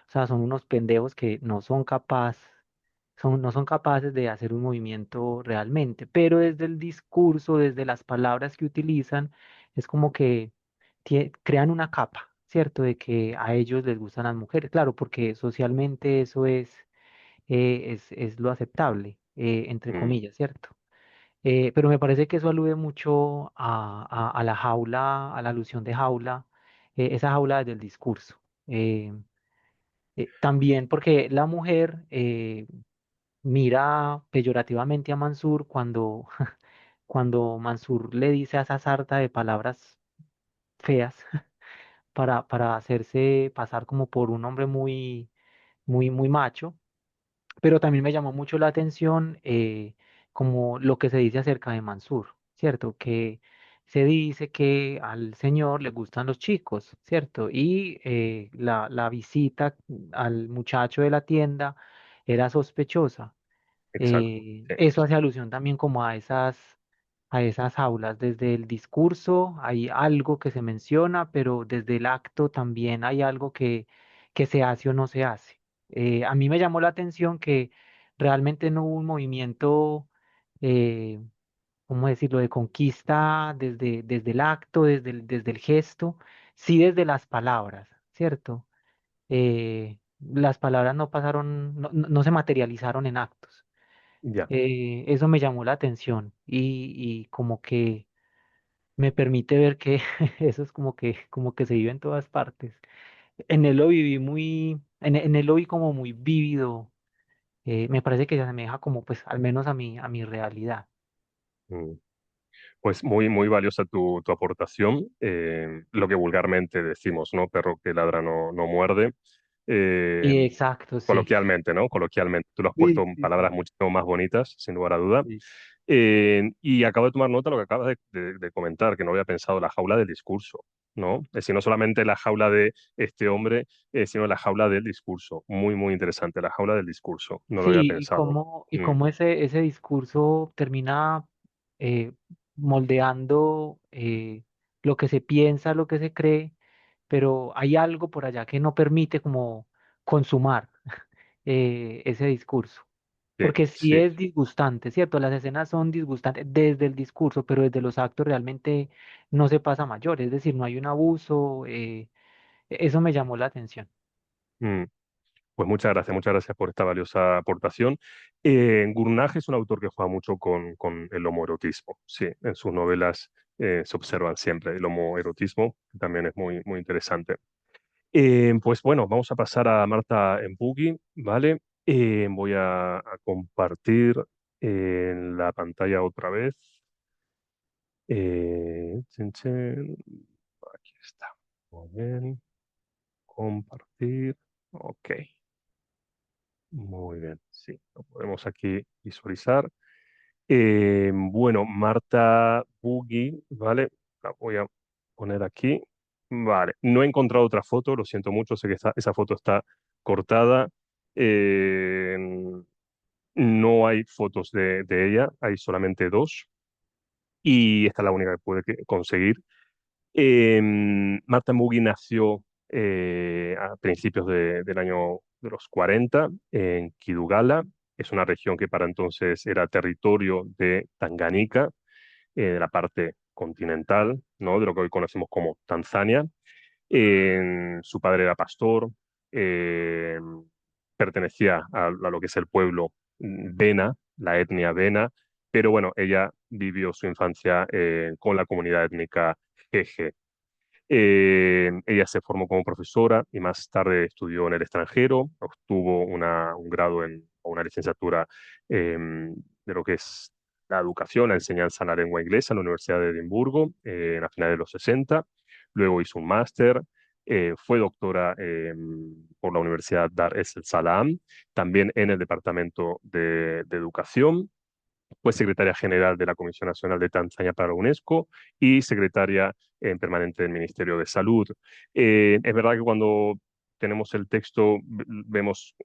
sea, son unos pendejos que no son capaces de hacer un movimiento realmente, pero desde el discurso, desde las palabras que utilizan, es como que crean una capa, ¿cierto? De que a ellos les gustan las mujeres, claro, porque socialmente eso es lo aceptable, entre Mm, comillas, ¿cierto? Pero me parece que eso alude mucho a la jaula, a la alusión de jaula, esa jaula desde el discurso. Eh, También porque la mujer mira peyorativamente a Mansur cuando Mansur le dice a esa sarta de palabras feas para hacerse pasar como por un hombre muy macho, pero también me llamó mucho la atención como lo que se dice acerca de Mansur, ¿cierto? Que se dice que al señor le gustan los chicos, ¿cierto? Y la visita al muchacho de la tienda era sospechosa. exacto. Sí. Eso hace alusión también como a esas aulas. Desde el discurso hay algo que se menciona, pero desde el acto también hay algo que se hace o no se hace. A mí me llamó la atención que realmente no hubo un movimiento, eh, ¿cómo decirlo?, de conquista desde el acto, desde el gesto, sí desde las palabras, ¿cierto? Las palabras no pasaron, no se materializaron en actos. Ya. Eso me llamó la atención y como que me permite ver que eso es como que se vive en todas partes. En él lo viví en él lo vi como muy vívido. Me parece que se asemeja como pues al menos a mi realidad. Mm. Pues muy, muy valiosa tu aportación. Lo que vulgarmente decimos, ¿no? Perro que ladra no muerde. Eh, Exacto, sí. Coloquialmente, ¿no? Coloquialmente. Tú lo has puesto Sí, en sí, palabras sí, muchísimo más bonitas, sin lugar a duda. sí. Y acabo de tomar nota de lo que acabas de comentar, que no había pensado, la jaula del discurso, ¿no? Es decir, no solamente la jaula de este hombre, sino la jaula del discurso. Muy, muy interesante, la jaula del discurso. No lo había Sí, pensado. y Mm, cómo ese discurso termina eh, moldeando lo que se piensa, lo que se cree, pero hay algo por allá que no permite como consumar ese discurso. sí, Porque sí sí. es disgustante, ¿cierto? Las escenas son disgustantes desde el discurso, pero desde los actos realmente no se pasa a mayor, es decir, no hay un abuso, eso me llamó la atención. Mm. Pues muchas gracias por esta valiosa aportación. Gurnage es un autor que juega mucho con el homoerotismo. Sí, en sus novelas se observan siempre el homoerotismo, que también es muy, muy interesante. Pues bueno, vamos a pasar a Marta en Boogie, ¿vale? Voy a compartir la pantalla otra vez. Chin, chin. Aquí está. Muy bien. Compartir. Ok. Muy bien, sí, lo podemos aquí visualizar. Bueno, Marta Boogie, ¿vale? La voy a poner aquí. Vale, no he encontrado otra foto, lo siento mucho, sé que esa foto está cortada. Eh, no hay fotos de ella, hay solamente dos y esta es la única que pude conseguir. Martin Boogie nació a principios del año de los 40 en Kidugala. Es una región que para entonces era territorio de Tanganica, de la parte continental, ¿no? De lo que hoy conocemos como Tanzania. Su padre era pastor, eh, pertenecía a lo que es el pueblo Bena, la etnia Bena, pero bueno, ella vivió su infancia con la comunidad étnica Jeje. Ella se formó como profesora y más tarde estudió en el extranjero, obtuvo un grado o una licenciatura de lo que es la educación, la enseñanza en la lengua inglesa en la Universidad de Edimburgo a finales de los 60. Luego hizo un máster, fue doctora por la Universidad Dar es Salaam, también en el Departamento de Educación. Fue secretaria general de la Comisión Nacional de Tanzania para la UNESCO y secretaria permanente del Ministerio de Salud. Es verdad que cuando tenemos el texto vemos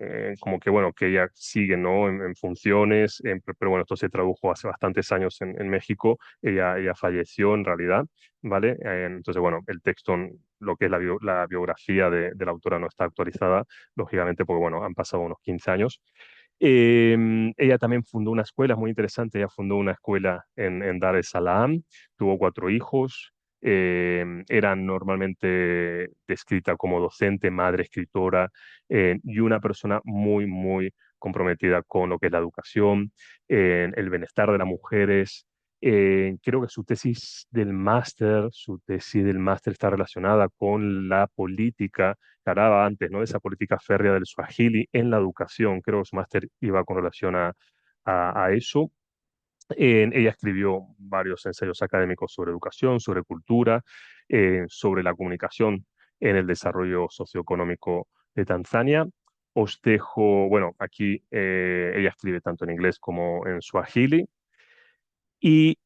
como que, bueno, que ella sigue, ¿no? en funciones, pero bueno, esto se tradujo hace bastantes años en México. Ella falleció en realidad, ¿vale? Entonces, bueno, el texto, lo que es la biografía de la autora no está actualizada, lógicamente, porque, bueno, han pasado unos 15 años. Ella también fundó una escuela, es muy interesante, ella fundó una escuela en Dar es Salaam, tuvo 4 hijos, era normalmente descrita como docente, madre, escritora y una persona muy, muy comprometida con lo que es la educación, el bienestar de las mujeres. Creo que su tesis del máster está relacionada con la política que hablaba antes, ¿no? De esa política férrea del Swahili en la educación. Creo que su máster iba con relación a eso. Ella escribió varios ensayos académicos sobre educación, sobre cultura, sobre la comunicación en el desarrollo socioeconómico de Tanzania. Os dejo, bueno, aquí ella escribe tanto en inglés como en Swahili y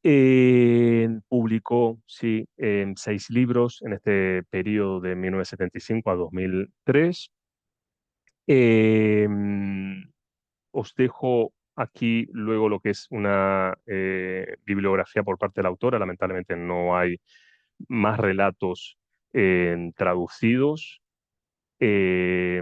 publicó, sí, 6 libros en este periodo de 1975 a 2003. Eh, Os dejo aquí luego lo que es una bibliografía por parte de la autora. Lamentablemente no hay más relatos traducidos. Eh,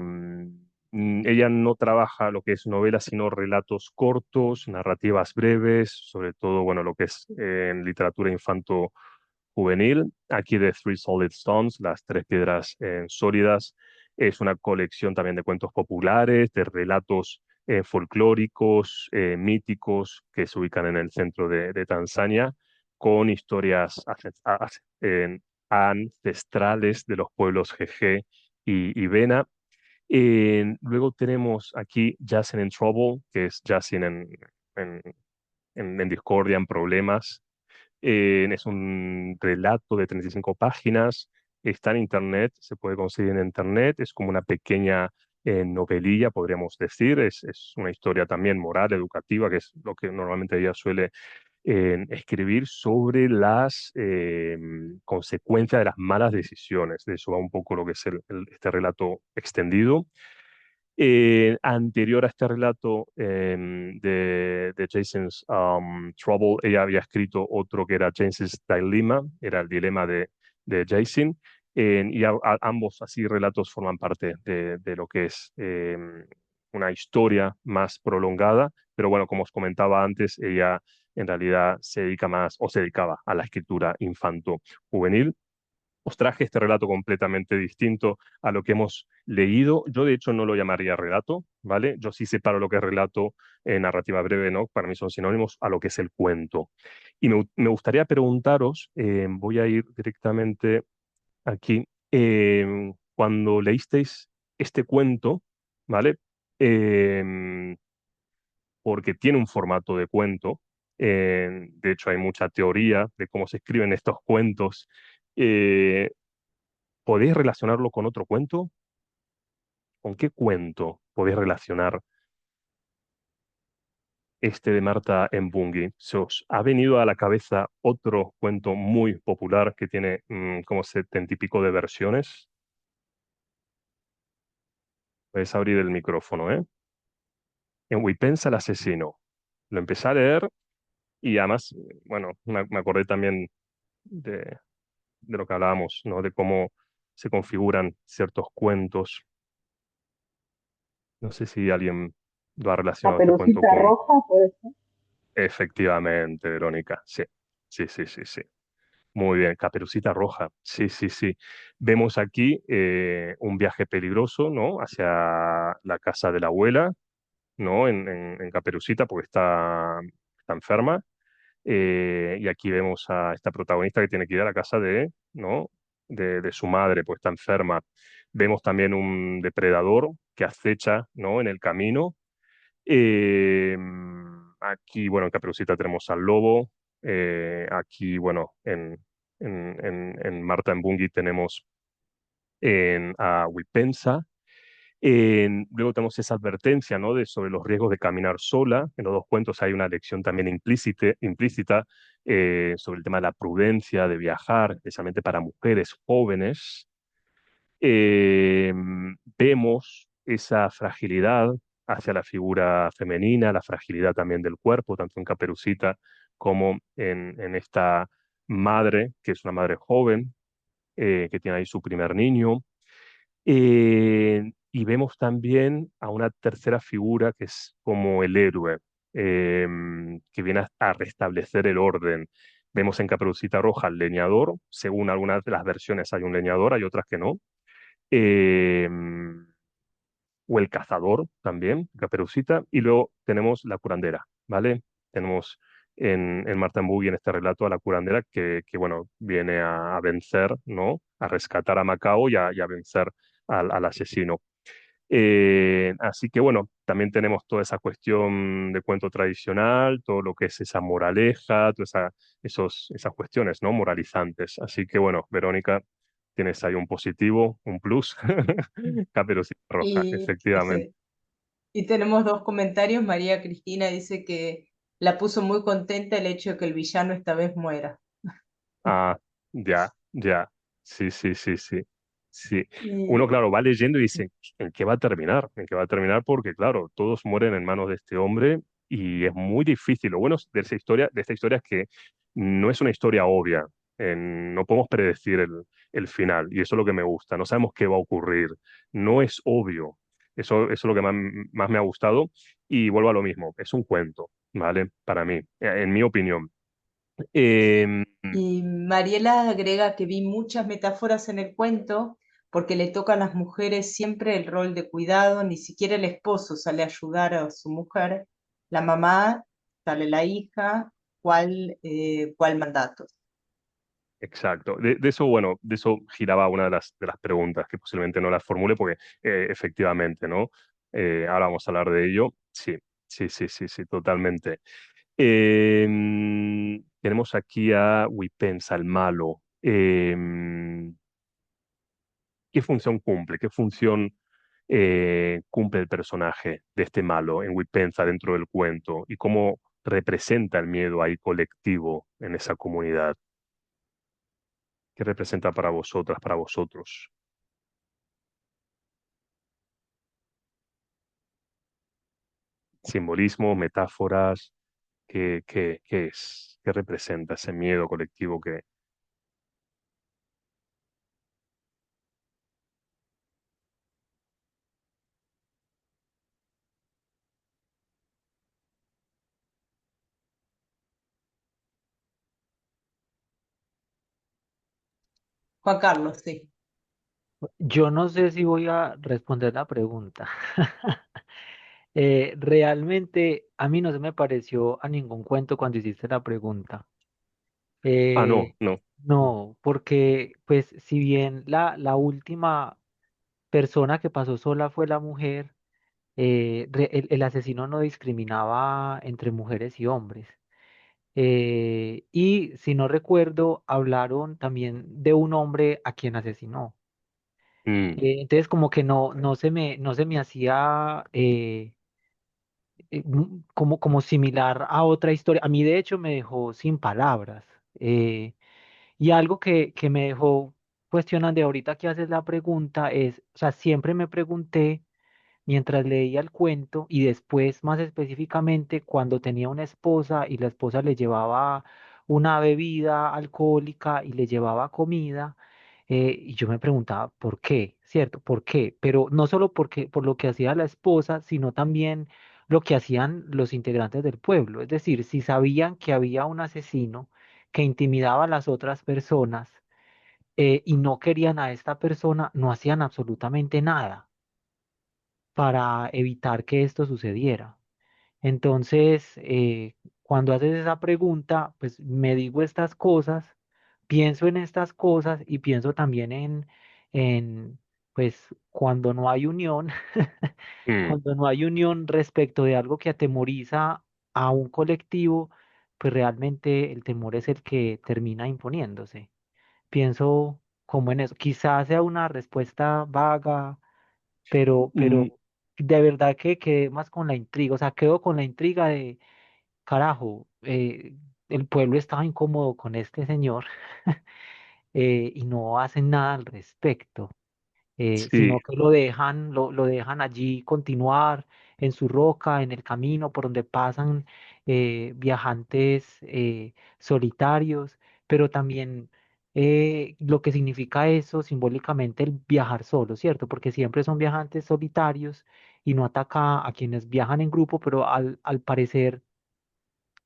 Ella no trabaja lo que es novela, sino relatos cortos, narrativas breves, sobre todo, bueno, lo que es en literatura infanto-juvenil. Aquí de Three Solid Stones, las tres piedras sólidas, es una colección también de cuentos populares, de relatos folclóricos, míticos, que se ubican en el centro de Tanzania, con historias ancestrales de los pueblos Jeje y Bena. Luego tenemos aquí Jazzin' in Trouble, que es Jazzin' en, en discordia, en problemas. Es un relato de 35 páginas, está en internet, se puede conseguir en internet, es como una pequeña novelilla, podríamos decir, es una historia también moral, educativa, que es lo que normalmente ella suele escribir sobre las consecuencias de las malas decisiones. De eso va un poco lo que es este relato extendido. Anterior a este relato de Jason's Trouble, ella había escrito otro que era Jason's Dilemma, era el dilema de Jason, y ambos así relatos forman parte de lo que es una historia más prolongada, pero bueno, como os comentaba antes, ella en realidad se dedica más o se dedicaba a la escritura infanto-juvenil. Os traje este relato completamente distinto a lo que hemos leído. Yo, de hecho, no lo llamaría relato, ¿vale? Yo sí separo lo que es relato en narrativa breve, ¿no? Para mí son sinónimos a lo que es el cuento. Y me gustaría preguntaros, voy a ir directamente aquí, cuando leísteis este cuento, ¿vale? Porque tiene un formato de cuento. De hecho, hay mucha teoría de cómo se escriben estos cuentos. Eh, ¿Podéis relacionarlo con otro cuento? ¿Con qué cuento podéis relacionar este de Marta Embungi? ¿Se os ha venido a la cabeza otro cuento muy popular que tiene como 70 y pico de versiones? Puedes abrir el micrófono, ¿eh? En Wipensa el asesino. Lo empecé a leer y además, bueno, me acordé también de lo que hablábamos, ¿no? De cómo se configuran ciertos cuentos. No sé si alguien lo ha relacionado este cuento Caperucita con... Roja, puede ser. Efectivamente, Verónica, sí, sí, sí, sí, sí. Muy bien, Caperucita Roja, sí, sí, sí. Vemos aquí un viaje peligroso, ¿no? Hacia la casa de la abuela, ¿no? En Caperucita, porque está enferma. Y aquí vemos a esta protagonista que tiene que ir a la casa ¿no? De su madre, pues está enferma. Vemos también un depredador que acecha, ¿no? En el camino. Eh, Aquí, bueno, en Caperucita tenemos al lobo. Aquí, bueno, en Marta en Bungie tenemos a Wipensa. Luego tenemos esa advertencia, ¿no? Sobre los riesgos de caminar sola. En los dos cuentos hay una lección también implícita sobre el tema de la prudencia, de viajar, especialmente para mujeres jóvenes. eh, Vemos esa fragilidad hacia la figura femenina, la fragilidad también del cuerpo, tanto en Caperucita como en esta madre, que es una madre joven, que tiene ahí su primer niño. Y vemos también a una tercera figura que es como el héroe, que viene a restablecer el orden. Vemos en Caperucita Roja al leñador, según algunas de las versiones hay un leñador, hay otras que no, eh, o el cazador también, Caperucita, y luego tenemos la curandera, ¿vale? Tenemos en Martin Buggy en este relato a la curandera que bueno, viene a vencer, ¿no? A rescatar a Macao y a vencer al asesino. Así que bueno, también tenemos toda esa cuestión de cuento tradicional, todo lo que es esa moraleja, todas esas cuestiones, ¿no? Moralizantes. Así que bueno, Verónica, tienes ahí un positivo, un plus. Caperucita Roja, Y, efectivamente. ese- y tenemos dos comentarios. María Cristina dice que la puso muy contenta el hecho de que el villano esta vez muera. Ah, ya, ya. Sí, sí, sí, sí. Sí. Uno, Y claro, va leyendo y dice, ¿en qué va a terminar? ¿En qué va a terminar? Porque, claro, todos mueren en manos de este hombre y es muy difícil. Lo bueno de esta historia es que no es una historia obvia. No podemos predecir el final y eso es lo que me gusta. No sabemos qué va a ocurrir. No es obvio. Eso es lo que más me ha gustado y vuelvo a lo mismo. Es un cuento, ¿vale? Para mí, en mi opinión. Em, Y Mariela agrega que vi muchas metáforas en el cuento porque le toca a las mujeres siempre el rol de cuidado, ni siquiera el esposo sale a ayudar a su mujer, la mamá, sale la hija, ¿cuál mandato? exacto. De eso, bueno, de eso giraba una de las preguntas que posiblemente no las formule porque efectivamente, ¿no? Ahora vamos a hablar de ello. Sí, sí, sí, sí, sí, totalmente. Tenemos aquí a Wipensa, el malo. ¿Qué función cumple? ¿Qué función cumple el personaje de este malo en Wipensa dentro del cuento? ¿Y cómo representa el miedo ahí colectivo en esa comunidad? ¿Qué representa para vosotras, para vosotros? Simbolismo, metáforas, ¿qué es? ¿Qué representa ese miedo colectivo que... Juan Carlos, sí. Yo no sé si voy a responder la pregunta. Realmente a mí no se me pareció a ningún cuento cuando hiciste la pregunta. Ah, no, Eh, no. no, porque pues si bien la última persona que pasó sola fue la mujer, el asesino no discriminaba entre mujeres y hombres. Y si no recuerdo, hablaron también de un hombre a quien asesinó. Mm, Entonces como que no se me hacía como similar a otra historia. A mí de hecho me dejó sin palabras. Y algo que me dejó cuestionando ahorita que haces la pregunta es, o sea, siempre me pregunté mientras leía el cuento y después más específicamente cuando tenía una esposa y la esposa le llevaba una bebida alcohólica y le llevaba comida, y yo me preguntaba por qué, ¿cierto? ¿Por qué? Pero no solo por lo que hacía la esposa, sino también lo que hacían los integrantes del pueblo. Es decir, si sabían que había un asesino que intimidaba a las otras personas, y no querían a esta persona, no hacían absolutamente nada para evitar que esto sucediera. Entonces, cuando haces esa pregunta, pues me digo estas cosas, pienso en estas cosas y pienso también pues cuando no hay unión, mm, cuando no hay unión respecto de algo que atemoriza a un colectivo, pues realmente el temor es el que termina imponiéndose. Pienso como en eso. Quizás sea una respuesta vaga, mm, pero de verdad que quedé más con la intriga, o sea, quedo con la intriga de, carajo, el pueblo estaba incómodo con este señor, y no hacen nada al respecto, sí. sino que lo dejan allí continuar en su roca, en el camino por donde pasan viajantes solitarios, pero también lo que significa eso simbólicamente el viajar solo, ¿cierto? Porque siempre son viajantes solitarios y no ataca a quienes viajan en grupo, pero al parecer,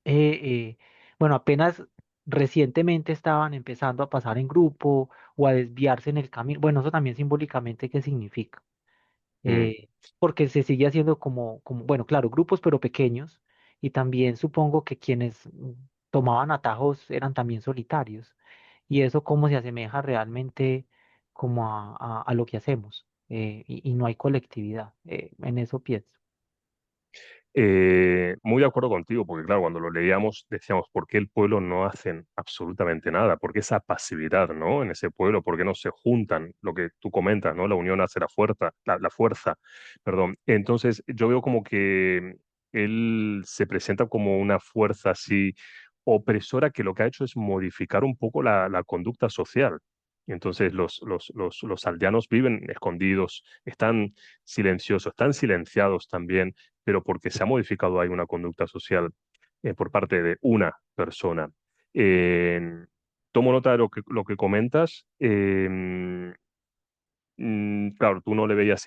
eh, eh, bueno, apenas recientemente estaban empezando a pasar en grupo o a desviarse en el camino. Bueno, eso también simbólicamente, ¿qué significa? Mm, Porque se sigue haciendo bueno, claro, grupos pero pequeños y también supongo que quienes tomaban atajos eran también solitarios y eso cómo se asemeja realmente como a lo que hacemos, y no hay colectividad, en eso pienso. Muy de acuerdo contigo, porque claro, cuando lo leíamos decíamos, ¿por qué el pueblo no hacen absolutamente nada? ¿Por qué esa pasividad, ¿no? En ese pueblo, ¿por qué no se juntan? Lo que tú comentas, ¿no? La unión hace la fuerza, perdón. Entonces yo veo como que él se presenta como una fuerza así opresora que lo que ha hecho es modificar un poco la conducta social. Y entonces los aldeanos viven escondidos, están silenciosos, están silenciados también, pero porque se ha modificado ahí una conducta social por parte de una persona. Eh, Tomo nota de lo que comentas. Claro, tú no le veías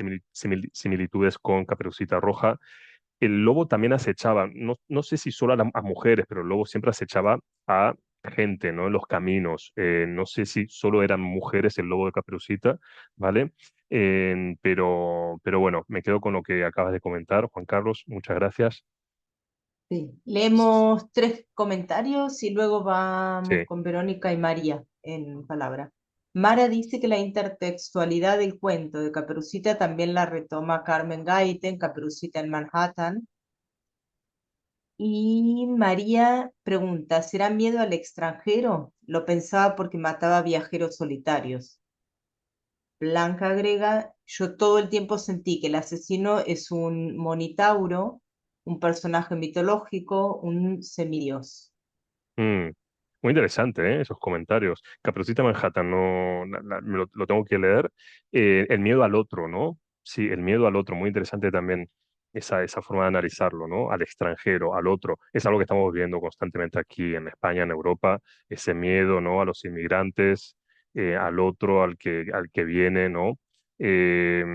similitudes con Caperucita Roja. El lobo también acechaba, no sé si solo a mujeres, pero el lobo siempre acechaba a gente, ¿no? En los caminos. No sé si solo eran mujeres el lobo de Caperucita, ¿vale? Pero bueno, me quedo con lo que acabas de comentar, Juan Carlos. Muchas gracias. Sí. Leemos 3 comentarios y luego vamos Sí. con Verónica y María en palabra. Mara dice que la intertextualidad del cuento de Caperucita también la retoma Carmen Gaite en Caperucita en Manhattan. Y María pregunta, ¿será miedo al extranjero? Lo pensaba porque mataba viajeros solitarios. Blanca agrega, yo todo el tiempo sentí que el asesino es un monitauro, un personaje mitológico, un semidios. Mm, Muy interesante, ¿eh? Esos comentarios. Caperucita Manhattan, no, lo tengo que leer. El miedo al otro, ¿no? Sí, el miedo al otro, muy interesante también esa forma de analizarlo, ¿no? Al extranjero, al otro. Es algo que estamos viendo constantemente aquí en España, en Europa, ese miedo, ¿no? A los inmigrantes, al otro, al que viene, ¿no? Eh,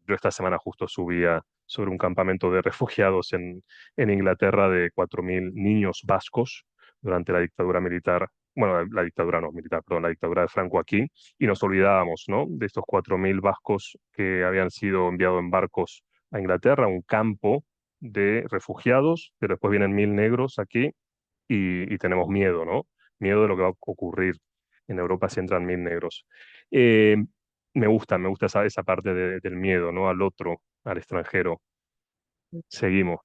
yo esta semana justo subía sobre un campamento de refugiados en Inglaterra de 4.000 niños vascos durante la dictadura militar, bueno, la dictadura no militar, perdón, la dictadura de Franco aquí, y nos olvidábamos, ¿no? De estos 4.000 vascos que habían sido enviados en barcos a Inglaterra, un campo de refugiados, pero después vienen 1.000 negros aquí y tenemos miedo, ¿no? Miedo de lo que va a ocurrir en Europa si entran 1.000 negros. Eh, me gusta esa parte del miedo, ¿no? Al otro, al extranjero. Seguimos.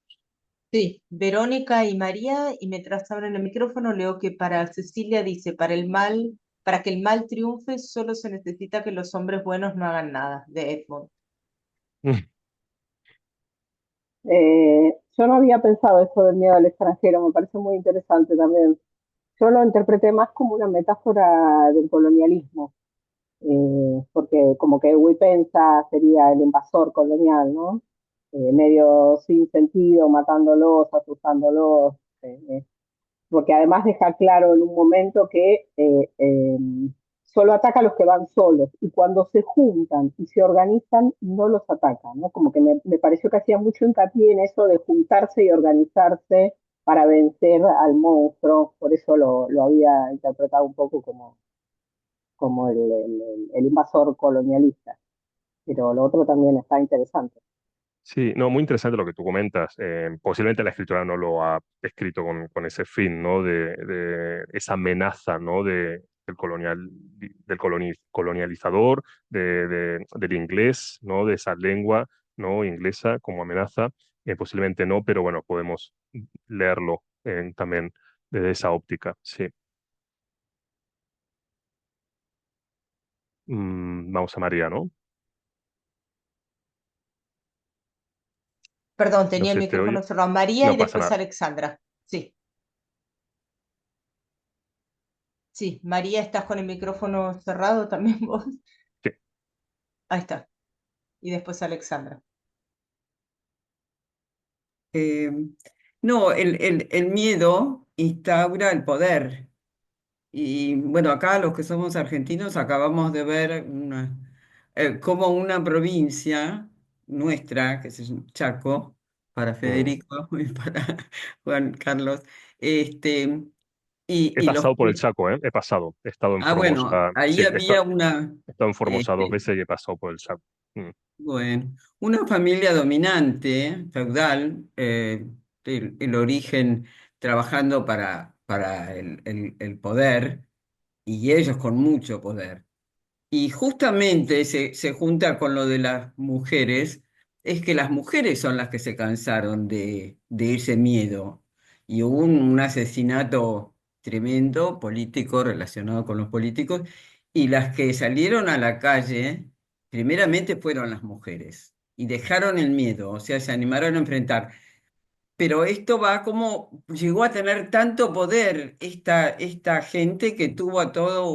Sí, Verónica y María, y mientras abren el micrófono leo que para Cecilia dice, para que el mal triunfe, solo se necesita que los hombres buenos no hagan nada, de Edmund. Yo no había pensado eso del miedo al extranjero, me parece muy interesante también. Yo lo interpreté más como una metáfora del colonialismo, porque como que Huipensa sería el invasor colonial, ¿no? Medio sin sentido, matándolos, asustándolos, porque además deja claro en un momento que solo ataca a los que van solos y cuando se juntan y se organizan no los atacan, ¿no? Como que me pareció que hacía mucho hincapié en eso de juntarse y organizarse para vencer al monstruo, por eso lo había interpretado un poco como el invasor colonialista, pero lo otro también está interesante. Sí, no, muy interesante lo que tú comentas. Posiblemente la escritora no lo ha escrito con ese fin, ¿no? De esa amenaza, ¿no? Del colonializador, del inglés, ¿no? De esa lengua, ¿no? Inglesa como amenaza. Posiblemente no, pero bueno, podemos leerlo también desde esa óptica, sí. Vamos a María, ¿no? Perdón, No tenía el se te oye. micrófono cerrado. María y No pasa después nada. Alexandra. Sí, sí, María, ¿estás con el micrófono cerrado también vos? Sí. Ahí está. Y después Alexandra. Eh, no, el miedo instaura el poder. Y bueno, acá los que somos argentinos acabamos de ver cómo una provincia nuestra, que es Chaco, para Mm. Federico y para Juan Carlos, este, He y los... pasado por el Chaco, ¿eh? He pasado. He estado en Ah, bueno, Formosa. Sí, ahí había una... he estado en Formosa 2 este, veces y he pasado por el Chaco. Mm. Bueno, una familia dominante, feudal, el origen trabajando para el poder y ellos con mucho poder. Y justamente se junta con lo de las mujeres, es que las mujeres son las que se cansaron de ese miedo. Y hubo un asesinato tremendo, político, relacionado con los políticos, y las que salieron a la calle, primeramente fueron las mujeres, y dejaron el miedo, o sea, se animaron a enfrentar. Pero esto va como, llegó a tener tanto poder esta gente que tuvo a todo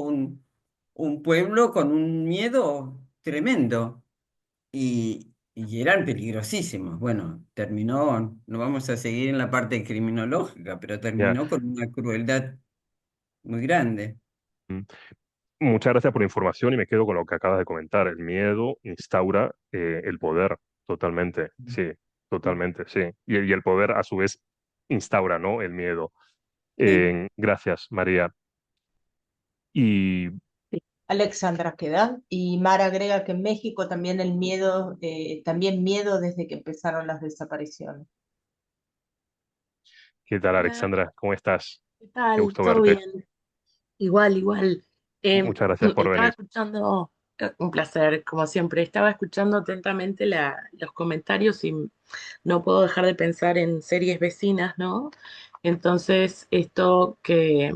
un pueblo con un miedo tremendo y eran peligrosísimos. Bueno, terminó, no vamos a seguir en la parte criminológica, pero Ya. terminó con una crueldad muy grande. Mm. Muchas gracias por la información y me quedo con lo que acabas de comentar. El miedo instaura el poder, totalmente, sí, totalmente, sí. Y el poder a su vez instaura, ¿no? El miedo. Sí. Gracias, María. Y Alexandra queda. Y Mara agrega que en México también el miedo, también miedo desde que empezaron las desapariciones. ¿qué tal, Hola, Alexandra? ¿Cómo estás? ¿qué Qué tal? gusto ¿Todo verte. bien? Igual, igual. Muchas gracias por Estaba venir. escuchando, un placer, como siempre, estaba escuchando atentamente los comentarios y no puedo dejar de pensar en series vecinas, ¿no? Entonces, que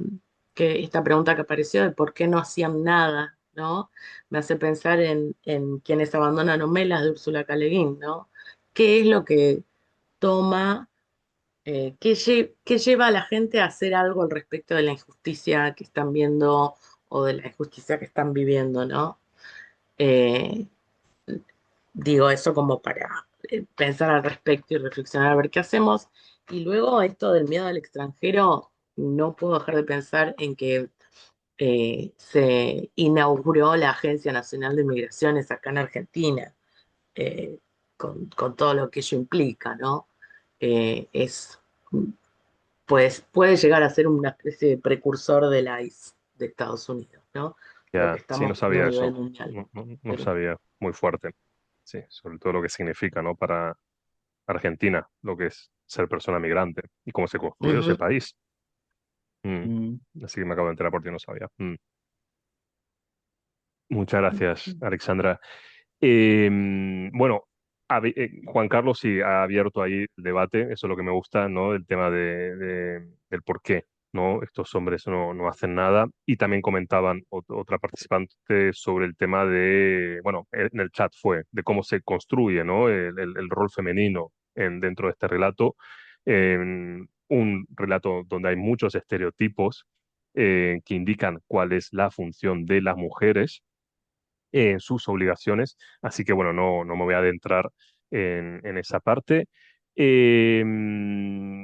esta pregunta que apareció de por qué no hacían nada, ¿no? Me hace pensar en quienes abandonan novelas de Úrsula K. Le Guin, ¿no? ¿Qué es lo que toma? ¿Qué lleva a la gente a hacer algo al respecto de la injusticia que están viendo o de la injusticia que están viviendo, ¿no? Eh, Digo eso como para pensar al respecto y reflexionar a ver qué hacemos. Y luego esto del miedo al extranjero, no puedo dejar de pensar en que se inauguró la Agencia Nacional de Migraciones acá en Argentina, eh, con todo lo que ello implica, ¿no? Es pues puede llegar a ser una especie de precursor de la ICE de Estados Unidos, ¿no? Lo que Ya, sí, no estamos viendo a sabía nivel eso. mundial. No Pero, sabía. Muy fuerte. Sí, sobre todo lo que significa, ¿no? Para Argentina, lo que es ser persona migrante y cómo se construyó ese ujú, país. Mm. Mm. Así que me acabo de enterar porque no sabía. Muchas gracias, Alexandra. Bueno, Juan Carlos sí ha abierto ahí el debate, eso es lo que me gusta, ¿no? El tema del por qué, ¿no? Estos hombres no hacen nada. Y también comentaban otra participante sobre el tema de, bueno, en el chat fue, de cómo se construye, ¿no? El rol femenino dentro de este relato. Un relato donde hay muchos estereotipos que indican cuál es la función de las mujeres en sus obligaciones. Así que bueno, no me voy a adentrar en esa parte.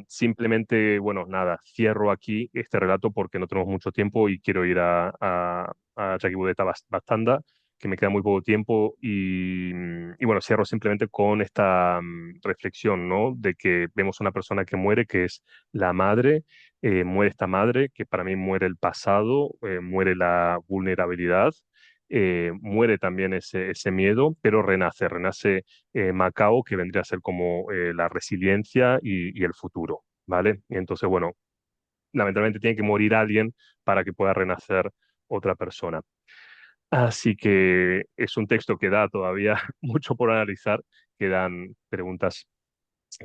Simplemente, bueno, nada, cierro aquí este relato porque no tenemos mucho tiempo y quiero ir a Yaquibudeta Bastanda, que me queda muy poco tiempo y bueno, cierro simplemente con esta reflexión, ¿no? De que vemos una persona que muere, que es la madre, muere esta madre, que para mí muere el pasado, muere la vulnerabilidad, muere también ese miedo, pero renace Macao, que vendría a ser como la resiliencia y el futuro, ¿vale? Y entonces, bueno, lamentablemente tiene que morir alguien para que pueda renacer otra persona. Así que es un texto que da todavía mucho por analizar, quedan preguntas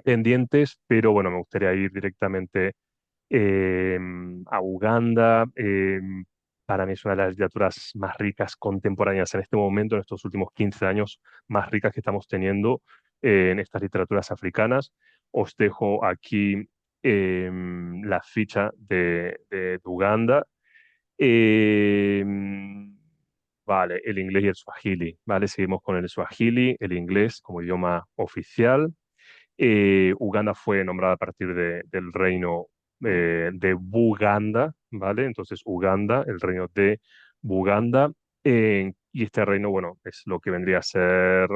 pendientes, pero bueno, me gustaría ir directamente eh, a Uganda. Para mí es una de las literaturas más ricas contemporáneas en este momento, en estos últimos 15 años, más ricas que estamos teniendo en estas literaturas africanas. Os dejo aquí la ficha de Uganda. Eh, vale, el inglés y el swahili. Vale, seguimos con el swahili, el inglés como idioma oficial. Uganda fue nombrada a partir del reino de Buganda, ¿vale? Entonces, Uganda, el reino de Buganda, y este reino, bueno, es lo que vendría a ser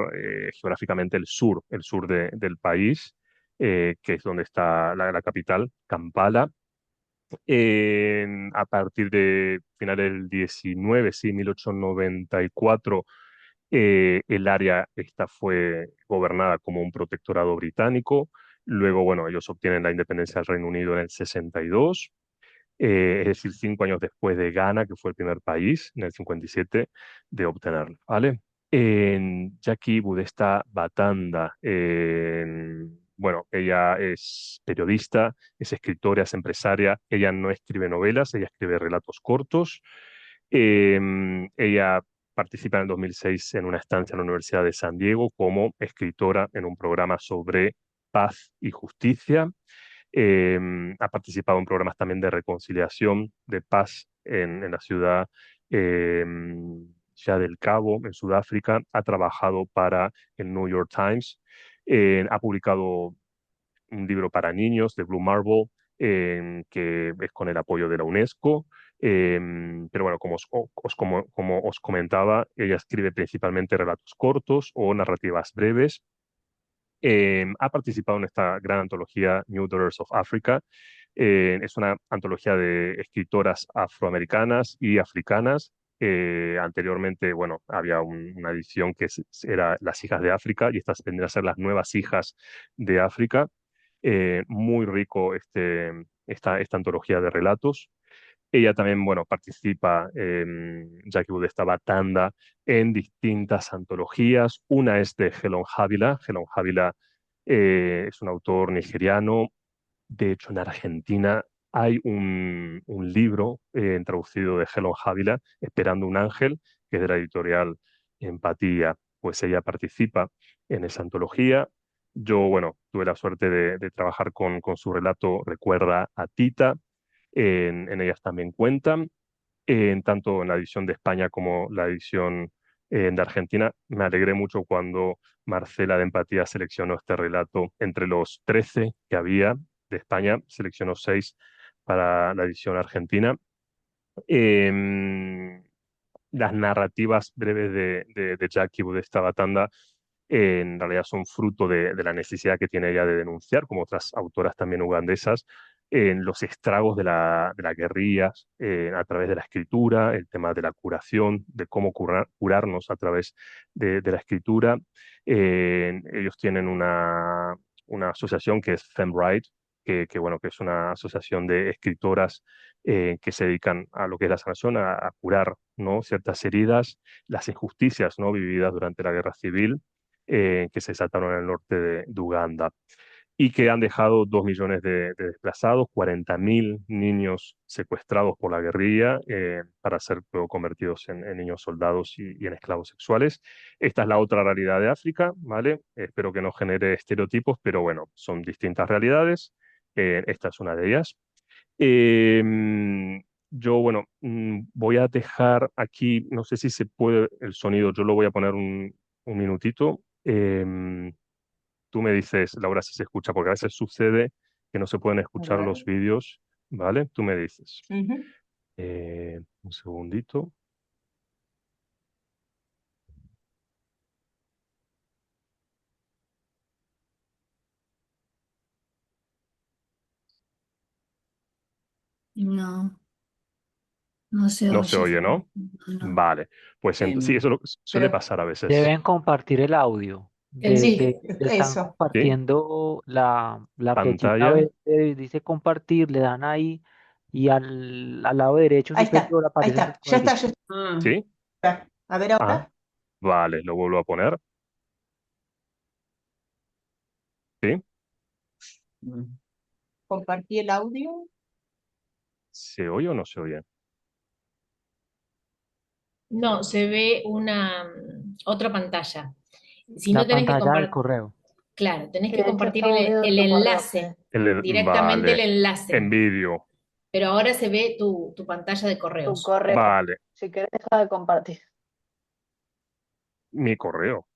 geográficamente el sur del país, que es donde está la capital, Kampala. A partir de finales del 19, sí, 1894, el área esta fue gobernada como un protectorado británico. Luego, bueno, ellos obtienen la independencia del Reino Unido en el 62, es decir, 5 años después de Ghana, que fue el primer país, en el 57, de obtenerlo, ¿vale? En Jackie Budesta Batanda, bueno, ella es periodista, es escritora, es empresaria, ella no escribe novelas, ella escribe relatos cortos. Ella participa en el 2006 en una estancia en la Universidad de San Diego como escritora en un programa sobre paz y justicia. Ha participado en programas también de reconciliación, de paz en la ciudad ya del Cabo, en Sudáfrica. Ha trabajado para el New York Times. Ha publicado un libro para niños de Blue Marble, que es con el apoyo de la UNESCO. Pero bueno, como os comentaba, ella escribe principalmente relatos cortos o narrativas breves. Ha participado en esta gran antología New Daughters of Africa. Es una antología de escritoras afroamericanas y africanas. Anteriormente, bueno, había una edición que era Las hijas de África, y estas vendrían a ser las nuevas hijas de África. Muy rico esta antología de relatos. Ella también, bueno, participa, Jackie Wood, esta batanda, en distintas antologías. Una es de Helon Havila. Helon Havila es un autor nigeriano. De hecho, en Argentina hay un libro traducido de Helon Havila, Esperando un ángel, que es de la editorial Empatía. Pues ella participa en esa antología. Yo, bueno, tuve la suerte de trabajar con su relato Recuerda a Tita. En ellas también cuentan, tanto en la edición de España como la edición de Argentina. Me alegré mucho cuando Marcela de Empatía seleccionó este relato entre los 13 que había de España, seleccionó 6 para la edición argentina. Em, las narrativas breves de Jackie Wood, de esta batanda, en realidad son fruto de la necesidad que tiene ella de denunciar, como otras autoras también ugandesas, en los estragos de la guerrilla a través de la escritura, el tema de la curación, de cómo curarnos a través de la escritura. Ellos tienen una asociación que es FemRight, bueno, que es una asociación de escritoras que se dedican a lo que es la sanación, a curar, ¿no?, ciertas heridas, las injusticias, ¿no?, vividas durante la guerra civil, que se desataron en el norte de Uganda, y que han dejado 2 millones de desplazados, 40.000 niños secuestrados por la guerrilla para ser luego convertidos en niños soldados y en esclavos sexuales. Esta es la otra realidad de África, ¿vale? Espero que no genere estereotipos, pero bueno, son distintas realidades. Esta es una de ellas. Yo, bueno, voy a dejar aquí, no sé si se puede el sonido, yo lo voy a poner un minutito. Tú me dices, Laura, si se escucha, porque a veces sucede que no se pueden A escuchar ver. los vídeos, ¿vale? Tú me dices. Ujú. Un segundito. No, no se No se oye. oye, ¿no? No. Vale. Pues sí, eso suele Pero pasar a veces. Deben compartir el audio. sí, Le están eso. ¿Sí? compartiendo la flechita Pantalla. verde, dice compartir, le dan ahí y al lado derecho Ahí está, superior ahí aparece está. un cuadrito. Ya está. Ah, ¿Sí? A ver Ah, ahora. vale, lo vuelvo a poner. ¿Sí? mm. Compartí el audio. ¿Se oye o no se oye? No, se ve otra pantalla. Si La no tenés que pantalla del compartir, correo. claro, tenés Sí, que de hecho compartir estamos viendo el otro correo. enlace, directamente el Vale, enlace. en vídeo. Pero ahora se ve tu pantalla de Tu correos. correo. Vale, Si querés, deja de compartir. mi correo.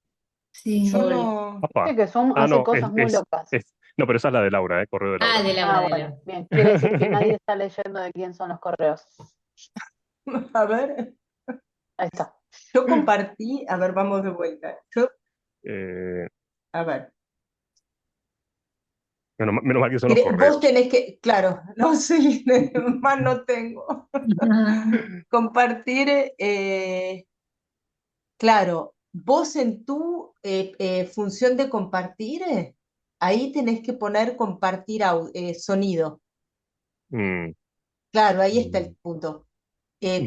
Sí. Yo Sol. no. Papá. Viste que Zoom Ah, hace no, cosas muy locas. no, pero esa es la de Laura, correo de Laura. Ah, de Laura, de bueno, Laura. bien. Quiere decir que nadie está leyendo de quién son los correos. A ver. Ahí está. Yo compartí. A ver, vamos de vuelta. Eh, A ver. menos mal que son los Vos correos. tenés que. Claro, no sé, más no tengo. Compartir. Claro, vos en tu función de compartir, ahí tenés que poner compartir sonido. Mm, Claro, ahí está el punto.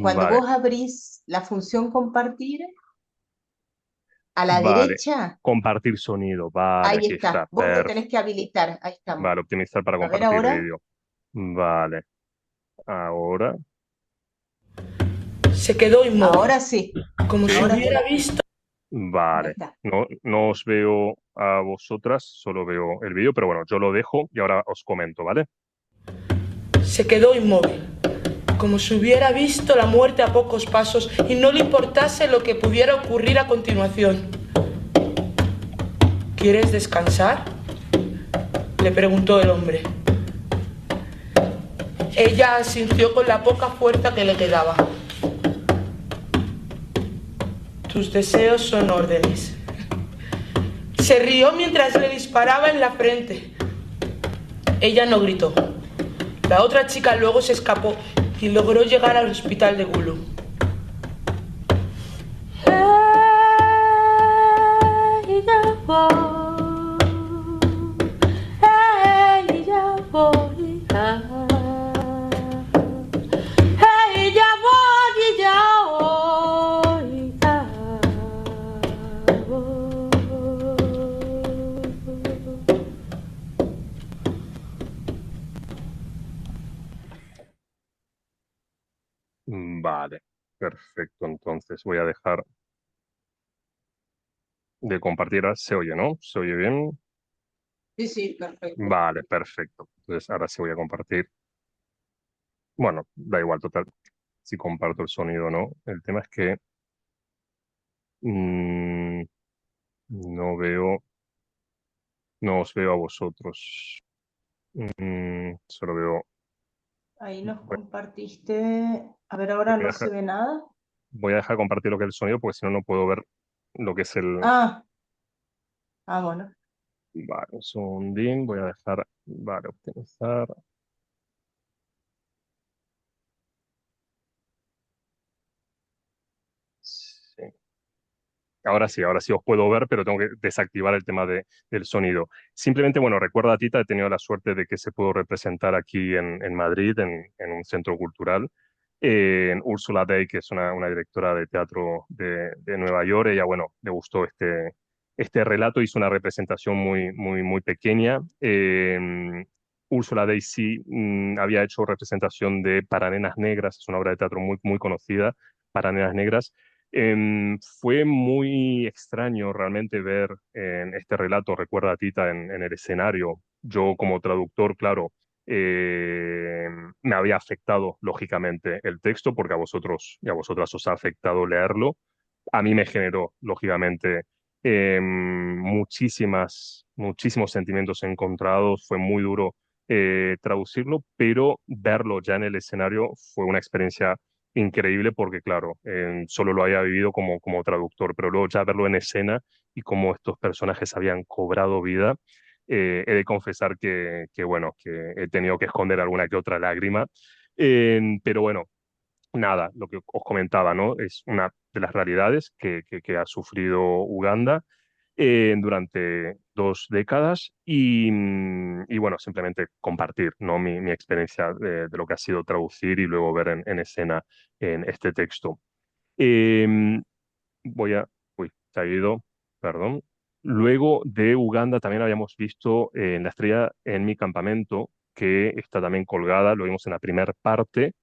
Cuando vale, vos abrís la función compartir, a la vale. derecha, Compartir sonido. Vale, ahí aquí está. está. Vos lo tenés que habilitar. Ahí estamos. Vale, optimizar para A ver compartir ahora. vídeo. Vale. Ahora. Se quedó inmóvil, Ahora sí. como si Ahora hubiera sí. visto. Ahí Vale. está. No os veo a vosotras, solo veo el vídeo, pero bueno, yo lo dejo y ahora os comento, ¿vale? Se quedó inmóvil, como si hubiera visto la muerte a pocos pasos y no le importase lo que pudiera ocurrir a continuación. ¿Quieres descansar?, le preguntó el hombre. Ella asintió con la poca fuerza que le quedaba. Tus deseos son órdenes. Se rió mientras le disparaba en la frente. Ella no gritó. La otra chica luego se escapó y logró llegar al hospital de Gulu. Vale, perfecto. Entonces voy a dejar de compartir. Ahora se oye, ¿no? ¿Se oye bien? Sí, sí, perfecto. Vale, perfecto. Entonces ahora sí voy a compartir. Bueno, da igual, total, si comparto el sonido o no. El tema es que mm, no veo, no os veo a vosotros. Solo veo. Ahí nos compartiste. A ver, ahora Voy a no dejar, se ve nada. voy a dejar compartir lo que es el sonido porque si no, no puedo ver lo que es el. Ah, bueno. Vale, un segundín. Voy a dejar. Vale, optimizar. Sí. Ahora sí os puedo ver, pero tengo que desactivar el tema del sonido. Simplemente, bueno, recuerda, Tita, he tenido la suerte de que se pudo representar aquí en Madrid, en un centro cultural, en Ursula Day, que es una directora de teatro de Nueva York. Ella, bueno, le gustó este relato, hizo una representación muy, muy, muy pequeña. Ursula Day sí había hecho representación de Para Nenas Negras, es una obra de teatro muy, muy conocida, Para Nenas Negras. Fue muy extraño realmente ver este relato, recuerda Tita, en el escenario. Yo como traductor, claro, eh, me había afectado lógicamente el texto porque a vosotros y a vosotras os ha afectado leerlo. A mí me generó lógicamente muchísimos sentimientos encontrados. Fue muy duro traducirlo, pero verlo ya en el escenario fue una experiencia increíble porque, claro, solo lo había vivido como traductor, pero luego ya verlo en escena y cómo estos personajes habían cobrado vida, he de confesar bueno, que he tenido que esconder alguna que otra lágrima. Pero bueno, nada, lo que os comentaba, ¿no? Es una de las realidades que ha sufrido Uganda durante 2 décadas y bueno, simplemente compartir, ¿no? Mi experiencia de lo que ha sido traducir y luego ver en escena en este texto. Em, voy a... Uy, se ha ido, perdón. Luego de Uganda también habíamos visto en La Estrella en mi campamento, que está también colgada, lo vimos en la primera parte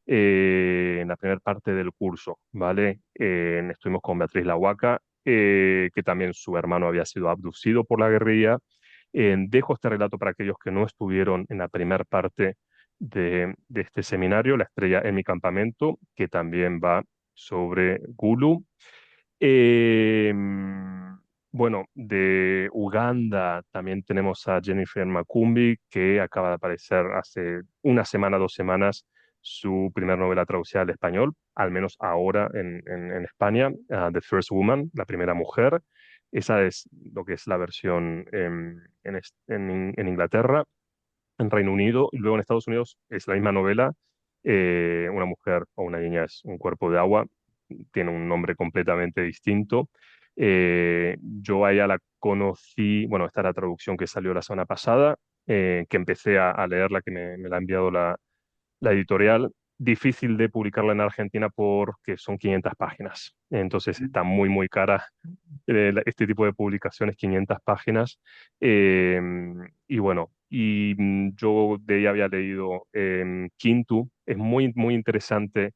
del curso, ¿vale? Estuvimos con Beatriz Lahuaca, que también su hermano había sido abducido por la guerrilla. Dejo este relato para aquellos que no estuvieron en la primera parte de este seminario, La Estrella en mi campamento, que también va sobre Gulu. Eh, bueno, de Uganda también tenemos a Jennifer Makumbi, que acaba de aparecer hace una semana, 2 semanas, su primera novela traducida al español, al menos ahora en España, The First Woman, la primera mujer. Esa es lo que es la versión en Inglaterra, en Reino Unido, y luego en Estados Unidos es la misma novela. Una mujer o una niña es un cuerpo de agua, tiene un nombre completamente distinto. Yo a ella la conocí, bueno, esta es la traducción que salió la semana pasada, que empecé a leerla, que me la ha enviado la editorial. Difícil de publicarla en Argentina porque son 500 páginas, entonces está muy, muy cara este tipo de publicaciones, 500 páginas. Eh, y bueno, yo de ella había leído Kintu, es muy, muy interesante.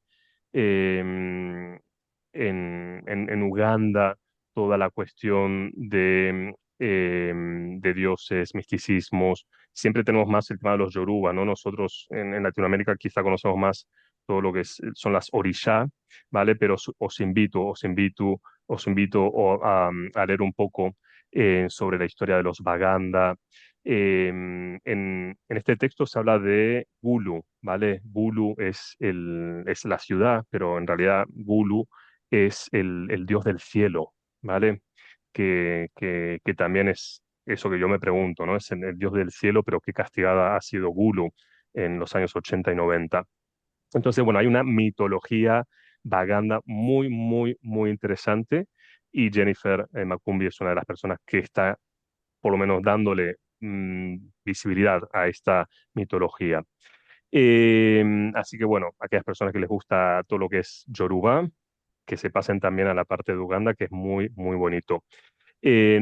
em, en Uganda, toda la cuestión de dioses, misticismos. Siempre tenemos más el tema de los Yoruba, ¿no? Nosotros en Latinoamérica quizá conocemos más todo lo que son las orishá, ¿vale? Pero os invito a leer un poco sobre la historia de los Baganda. En este texto se habla de Bulu, ¿vale? Bulu es la ciudad, pero en realidad Bulu es el dios del cielo, ¿vale? Que también es eso que yo me pregunto, ¿no? Es el dios del cielo, pero qué castigada ha sido Bulu en los años 80 y 90. Entonces, bueno, hay una mitología Baganda muy, muy, muy interesante y Jennifer Macumbi es una de las personas que está por lo menos dándole visibilidad a esta mitología. Así que bueno, aquellas personas que les gusta todo lo que es Yoruba, que se pasen también a la parte de Uganda, que es muy, muy bonito.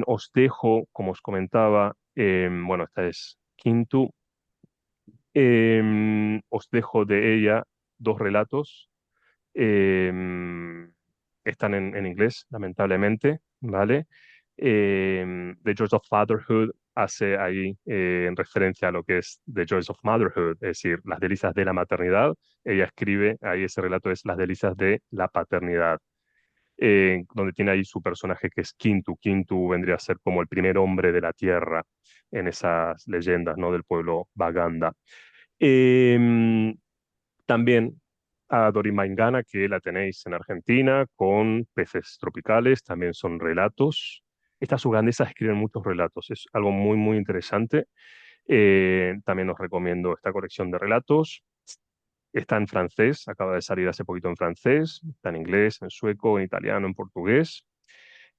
Os dejo, como os comentaba, bueno, esta es Kintu. Os dejo de ella dos relatos. Están en inglés, lamentablemente, ¿vale? The Joys of Fatherhood hace ahí en referencia a lo que es The Joys of Motherhood, es decir, las delicias de la maternidad. Ella escribe, ahí ese relato es las delicias de la paternidad, donde tiene ahí su personaje que es Kintu. Kintu vendría a ser como el primer hombre de la tierra en esas leyendas, ¿no? Del pueblo Baganda. Em, También a Dorimangana, que la tenéis en Argentina, con peces tropicales, también son relatos. Estas ugandesas escriben muchos relatos, es algo muy, muy interesante. También os recomiendo esta colección de relatos. Está en francés, acaba de salir hace poquito en francés, está en inglés, en sueco, en italiano, en portugués.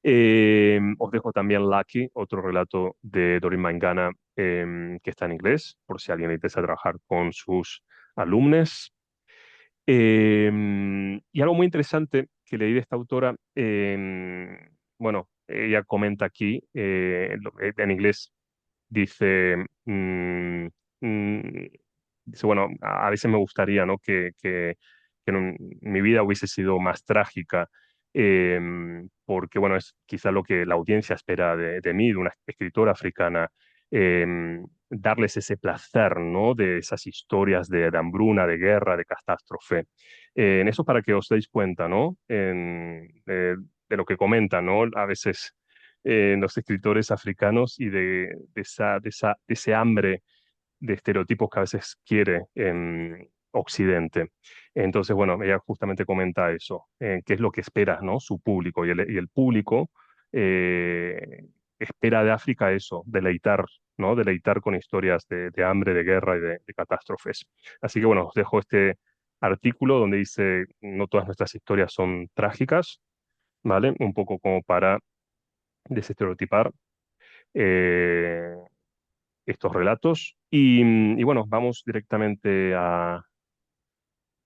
Os dejo también Lucky, otro relato de Dorin Mangana que está en inglés, por si alguien interesa trabajar con sus alumnos. Y algo muy interesante que leí de esta autora, bueno, ella comenta aquí, en inglés, dice, dice, bueno, a veces me gustaría, ¿no? Que mi vida hubiese sido más trágica, porque, bueno, es quizá lo que la audiencia espera de mí, de una escritora africana, darles ese placer, ¿no? De esas historias de hambruna, de guerra, de catástrofe. En eso para que os deis cuenta, ¿no? De lo que comentan, ¿no? A veces los escritores africanos y de ese hambre de estereotipos que a veces quiere en Occidente. Entonces, bueno, ella justamente comenta eso, qué es lo que espera, ¿no? Su público y el público espera de África eso, deleitar, ¿no? Deleitar con historias de hambre, de guerra y de catástrofes. Así que, bueno, os dejo este artículo donde dice, no todas nuestras historias son trágicas, ¿vale? Un poco como para desestereotipar eh, estos relatos. Y bueno, vamos directamente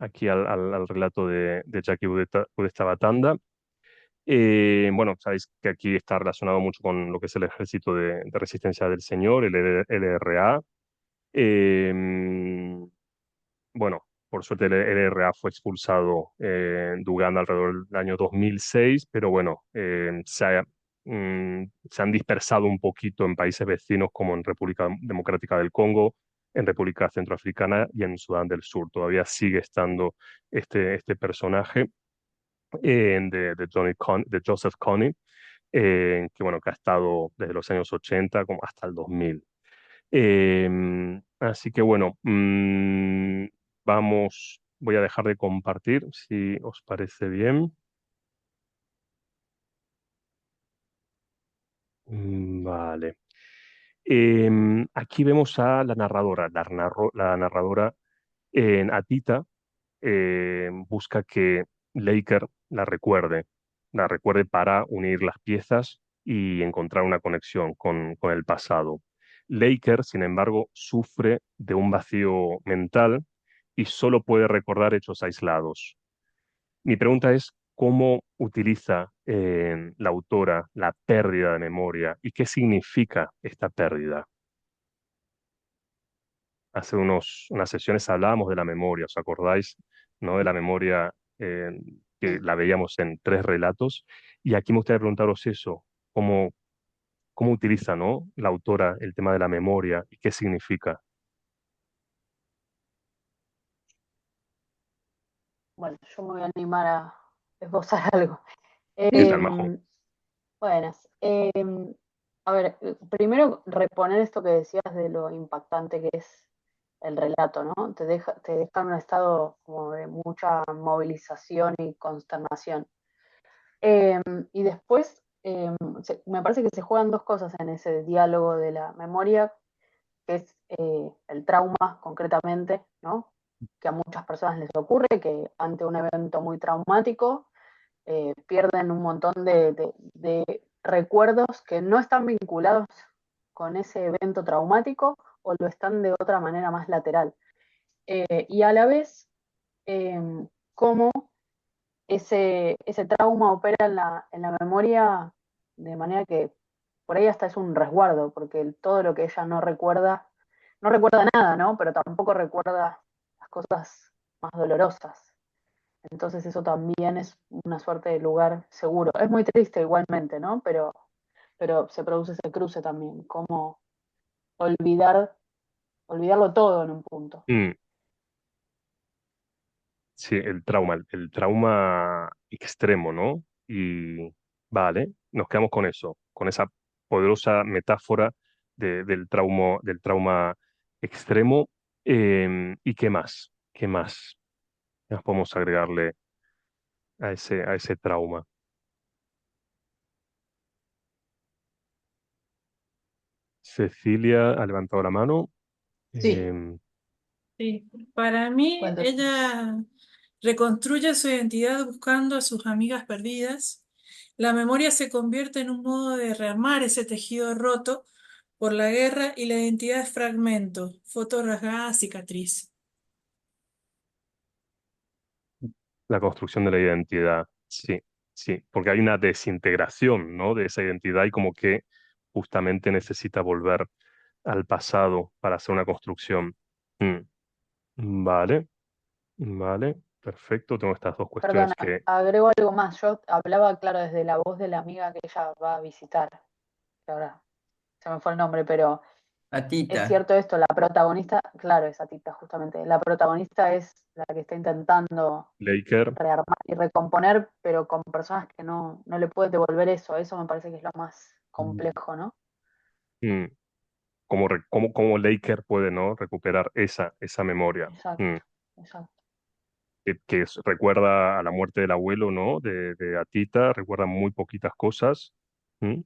aquí al relato de Jackie Budesta Batanda. Bueno, sabéis que aquí está relacionado mucho con lo que es el Ejército de Resistencia del Señor, el LRA. Bueno, por suerte el LRA fue expulsado de Uganda alrededor del año 2006, pero bueno, se han dispersado un poquito en países vecinos como en República Democrática del Congo, en República Centroafricana y en Sudán del Sur. Todavía sigue estando este personaje de Joseph Kony, que bueno, que ha estado desde los años 80 como hasta el 2000. Así que bueno, voy a dejar de compartir si os parece bien. Vale. Aquí vemos a la narradora. La narradora en Atita busca que Laker la recuerde para unir las piezas y encontrar una conexión con el pasado. Laker, sin embargo, sufre de un vacío mental y solo puede recordar hechos aislados. Mi pregunta es, ¿cómo utiliza la autora la pérdida de memoria y qué significa esta pérdida? Hace unas sesiones hablábamos de la memoria, ¿os acordáis? ¿No? De la memoria que la veíamos en 3 relatos. Y aquí me gustaría preguntaros eso, ¿cómo utiliza, ¿no? La autora el tema de la memoria y qué significa? bueno, yo me voy a animar a esbozar algo. ¿Qué tal, Majo? Buenas. A ver, primero reponer esto que decías de lo impactante que es el relato, ¿no? Te deja en un estado como de mucha movilización y consternación. Y después, me parece que se juegan dos cosas en ese diálogo de la memoria, que es el trauma concretamente, ¿no? Que a muchas personas les ocurre, que ante un evento muy traumático pierden un montón de recuerdos que no están vinculados con ese evento traumático o lo están de otra manera más lateral. Y a la vez, eh, cómo ese trauma opera en la memoria de manera que por ahí hasta es un resguardo, porque todo lo que ella no recuerda nada, ¿no? Pero tampoco recuerda las cosas más dolorosas. Entonces eso también es una suerte de lugar seguro. Es muy triste igualmente, ¿no? Pero se produce ese cruce también, como olvidarlo todo en un punto. Mm, sí, el trauma extremo, ¿no? Y vale, nos quedamos con eso, con esa poderosa metáfora del trauma extremo. ¿Y qué más? ¿Qué más? ¿Qué más podemos agregarle a ese trauma? Cecilia ha levantado la mano. Sí, Em, Sí, para mí cuando ella reconstruye su identidad buscando a sus amigas perdidas. La memoria se convierte en un modo de rearmar ese tejido roto por la guerra y la identidad es fragmento, foto rasgada, cicatriz. la construcción de la identidad, sí, sí, porque hay una desintegración, ¿no? De esa identidad y como que justamente necesita volver al pasado para hacer una construcción. Mm, vale, vale, perfecto. Tengo estas dos Perdona, cuestiones que... agrego algo más. Yo hablaba, claro, desde la voz de la amiga que ella va a visitar, que ahora se me fue el nombre, pero es Atita. cierto esto, la protagonista, claro, esa Tita justamente, la protagonista es la que está intentando Laker, rearmar y recomponer, pero con personas que no le pueden devolver eso. Eso me parece que es lo más complejo, ¿no? mm, cómo Laker puede, ¿no? Recuperar esa memoria. Exacto, exacto. Recuerda a la muerte del abuelo, ¿no? De Atita, recuerda muy poquitas cosas. ¿Mm?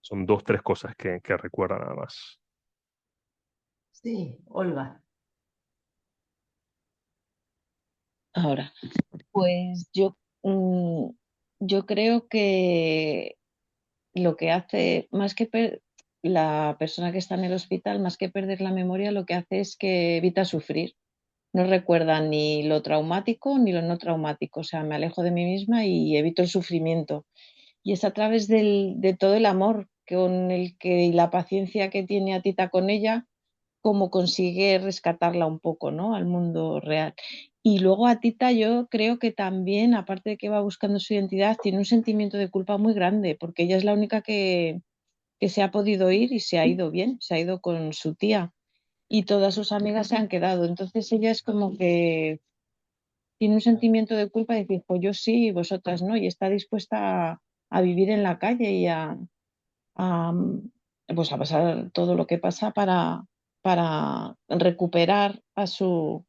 Son dos, tres cosas que recuerda nada más. sí, Olga. Ahora, pues yo creo que lo que hace, la persona que está en el hospital, más que perder la memoria, lo que hace es que evita sufrir. No recuerda ni lo traumático ni lo no traumático. O sea, me alejo de mí misma y evito el sufrimiento. Y es a través de todo el amor con el que y la paciencia que tiene Atita con ella, como consigue rescatarla un poco, ¿no? Al mundo real. Y luego Atita yo creo que también, aparte de que va buscando su identidad, tiene un sentimiento de culpa muy grande, porque ella es la única que se ha podido ir y se ha ido bien, se ha ido con su tía y todas sus amigas se han quedado. Entonces ella es como que tiene un sentimiento de culpa de decir, pues yo sí y vosotras no, y está dispuesta a vivir en la calle y a, pues a pasar todo lo que pasa para recuperar a su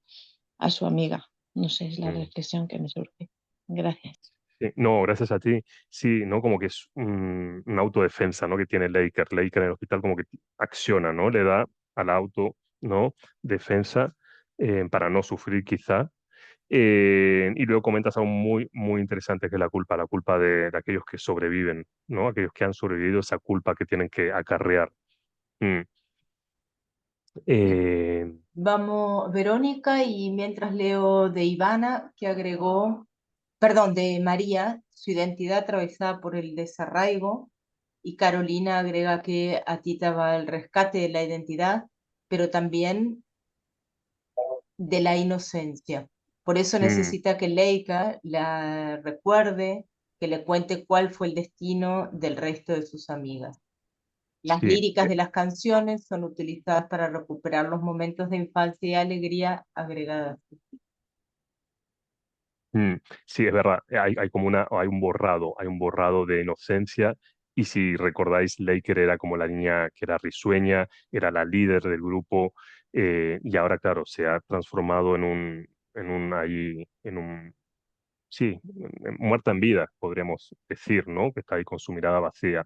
amiga. No sé, es la Mm. reflexión que me surge. Gracias. Sí, no, gracias a ti. Sí, ¿no? Como que es una autodefensa, ¿no? Que tiene Laker. Laker en el hospital como que acciona, ¿no? Le da al auto, ¿no? Defensa para no sufrir quizá. Y luego comentas algo muy, muy interesante que es la culpa de aquellos que sobreviven, ¿no? Aquellos que han sobrevivido, esa culpa que tienen que acarrear. Mm. Sí. Eh, Vamos, Verónica, y mientras leo de Ivana, que agregó, perdón, de María, su identidad atravesada por el desarraigo, y Carolina agrega que a Tita va el rescate de la identidad, pero también de la inocencia. Por eso mm, necesita que Leica la recuerde, que le cuente cuál fue el destino del resto de sus amigas. Las sí, líricas de las canciones son utilizadas para recuperar los momentos de infancia y alegría agregadas. Sí, es verdad, hay como hay un borrado de inocencia. Y si recordáis, Laker era como la niña que era risueña, era la líder del grupo, y ahora, claro, se ha transformado sí, muerta en vida, podríamos decir, ¿no? Que está ahí con su mirada vacía.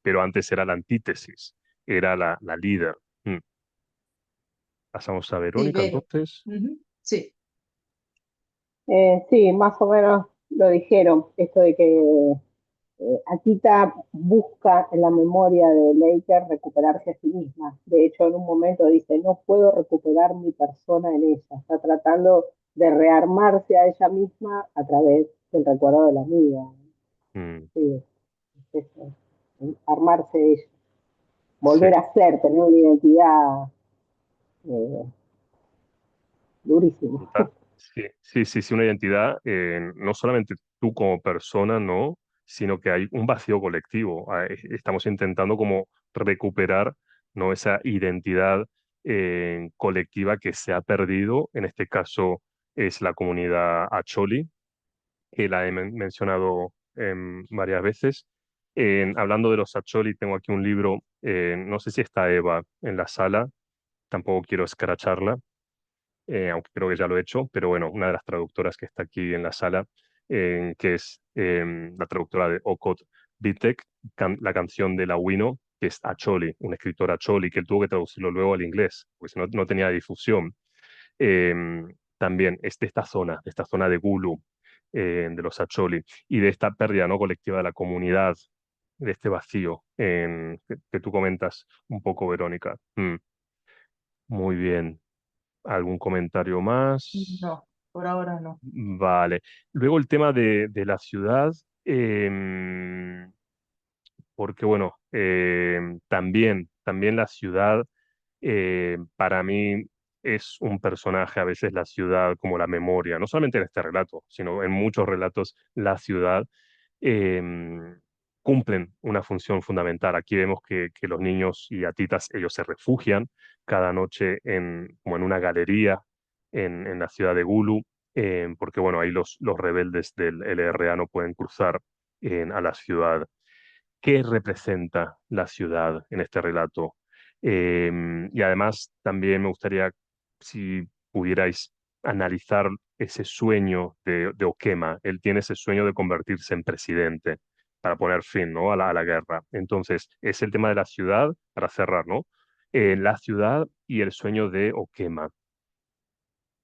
Pero antes era la antítesis, era la líder. Mm. Pasamos a Sí, Verónica, Vero. entonces. Ujú, sí. Sí, más o menos lo dijeron, esto de que Akita busca en la memoria de Laker recuperarse a sí misma. De hecho, en un momento dice, no puedo recuperar mi persona en ella. Está tratando de rearmarse a ella misma a través del recuerdo de la amiga. Mm, Sí, es eso, armarse ella. sí. Volver a ser, tener una identidad eh, durísima. Sí, sí, sí, sí, una identidad, no solamente tú como persona, ¿no? Sino que hay un vacío colectivo. Estamos intentando como recuperar, ¿no? Esa identidad colectiva que se ha perdido. En este caso es la comunidad Acholi, que la he mencionado varias veces. Hablando de los Acholi, tengo aquí un libro, no sé si está Eva en la sala, tampoco quiero escracharla, aunque creo que ya lo he hecho, pero bueno, una de las traductoras que está aquí en la sala, que es la traductora de Okot Vitek, la canción de la Wino, que es Acholi, un escritor Acholi, que él tuvo que traducirlo luego al inglés, porque si no, no tenía difusión. También es de esta zona de Gulu, de los Acholi, y de esta pérdida no colectiva de la comunidad, de este vacío que tú comentas un poco, Verónica. Muy bien. ¿Algún comentario más? No, por ahora no. Vale. Luego el tema de la ciudad, porque bueno, también la ciudad, para mí es un personaje, a veces la ciudad como la memoria, no solamente en este relato, sino en muchos relatos, la ciudad em, cumplen una función fundamental. Aquí vemos que los niños y atitas, ellos se refugian cada noche como en una galería en la ciudad de Gulu, porque bueno, ahí los rebeldes del LRA no pueden cruzar a la ciudad. ¿Qué representa la ciudad en este relato? Y además también me gustaría si pudierais analizar ese sueño de Okema. Él tiene ese sueño de convertirse en presidente para poner fin, ¿no? a la guerra. Entonces, es el tema de la ciudad, para cerrar, ¿no? La ciudad y el sueño de Okema.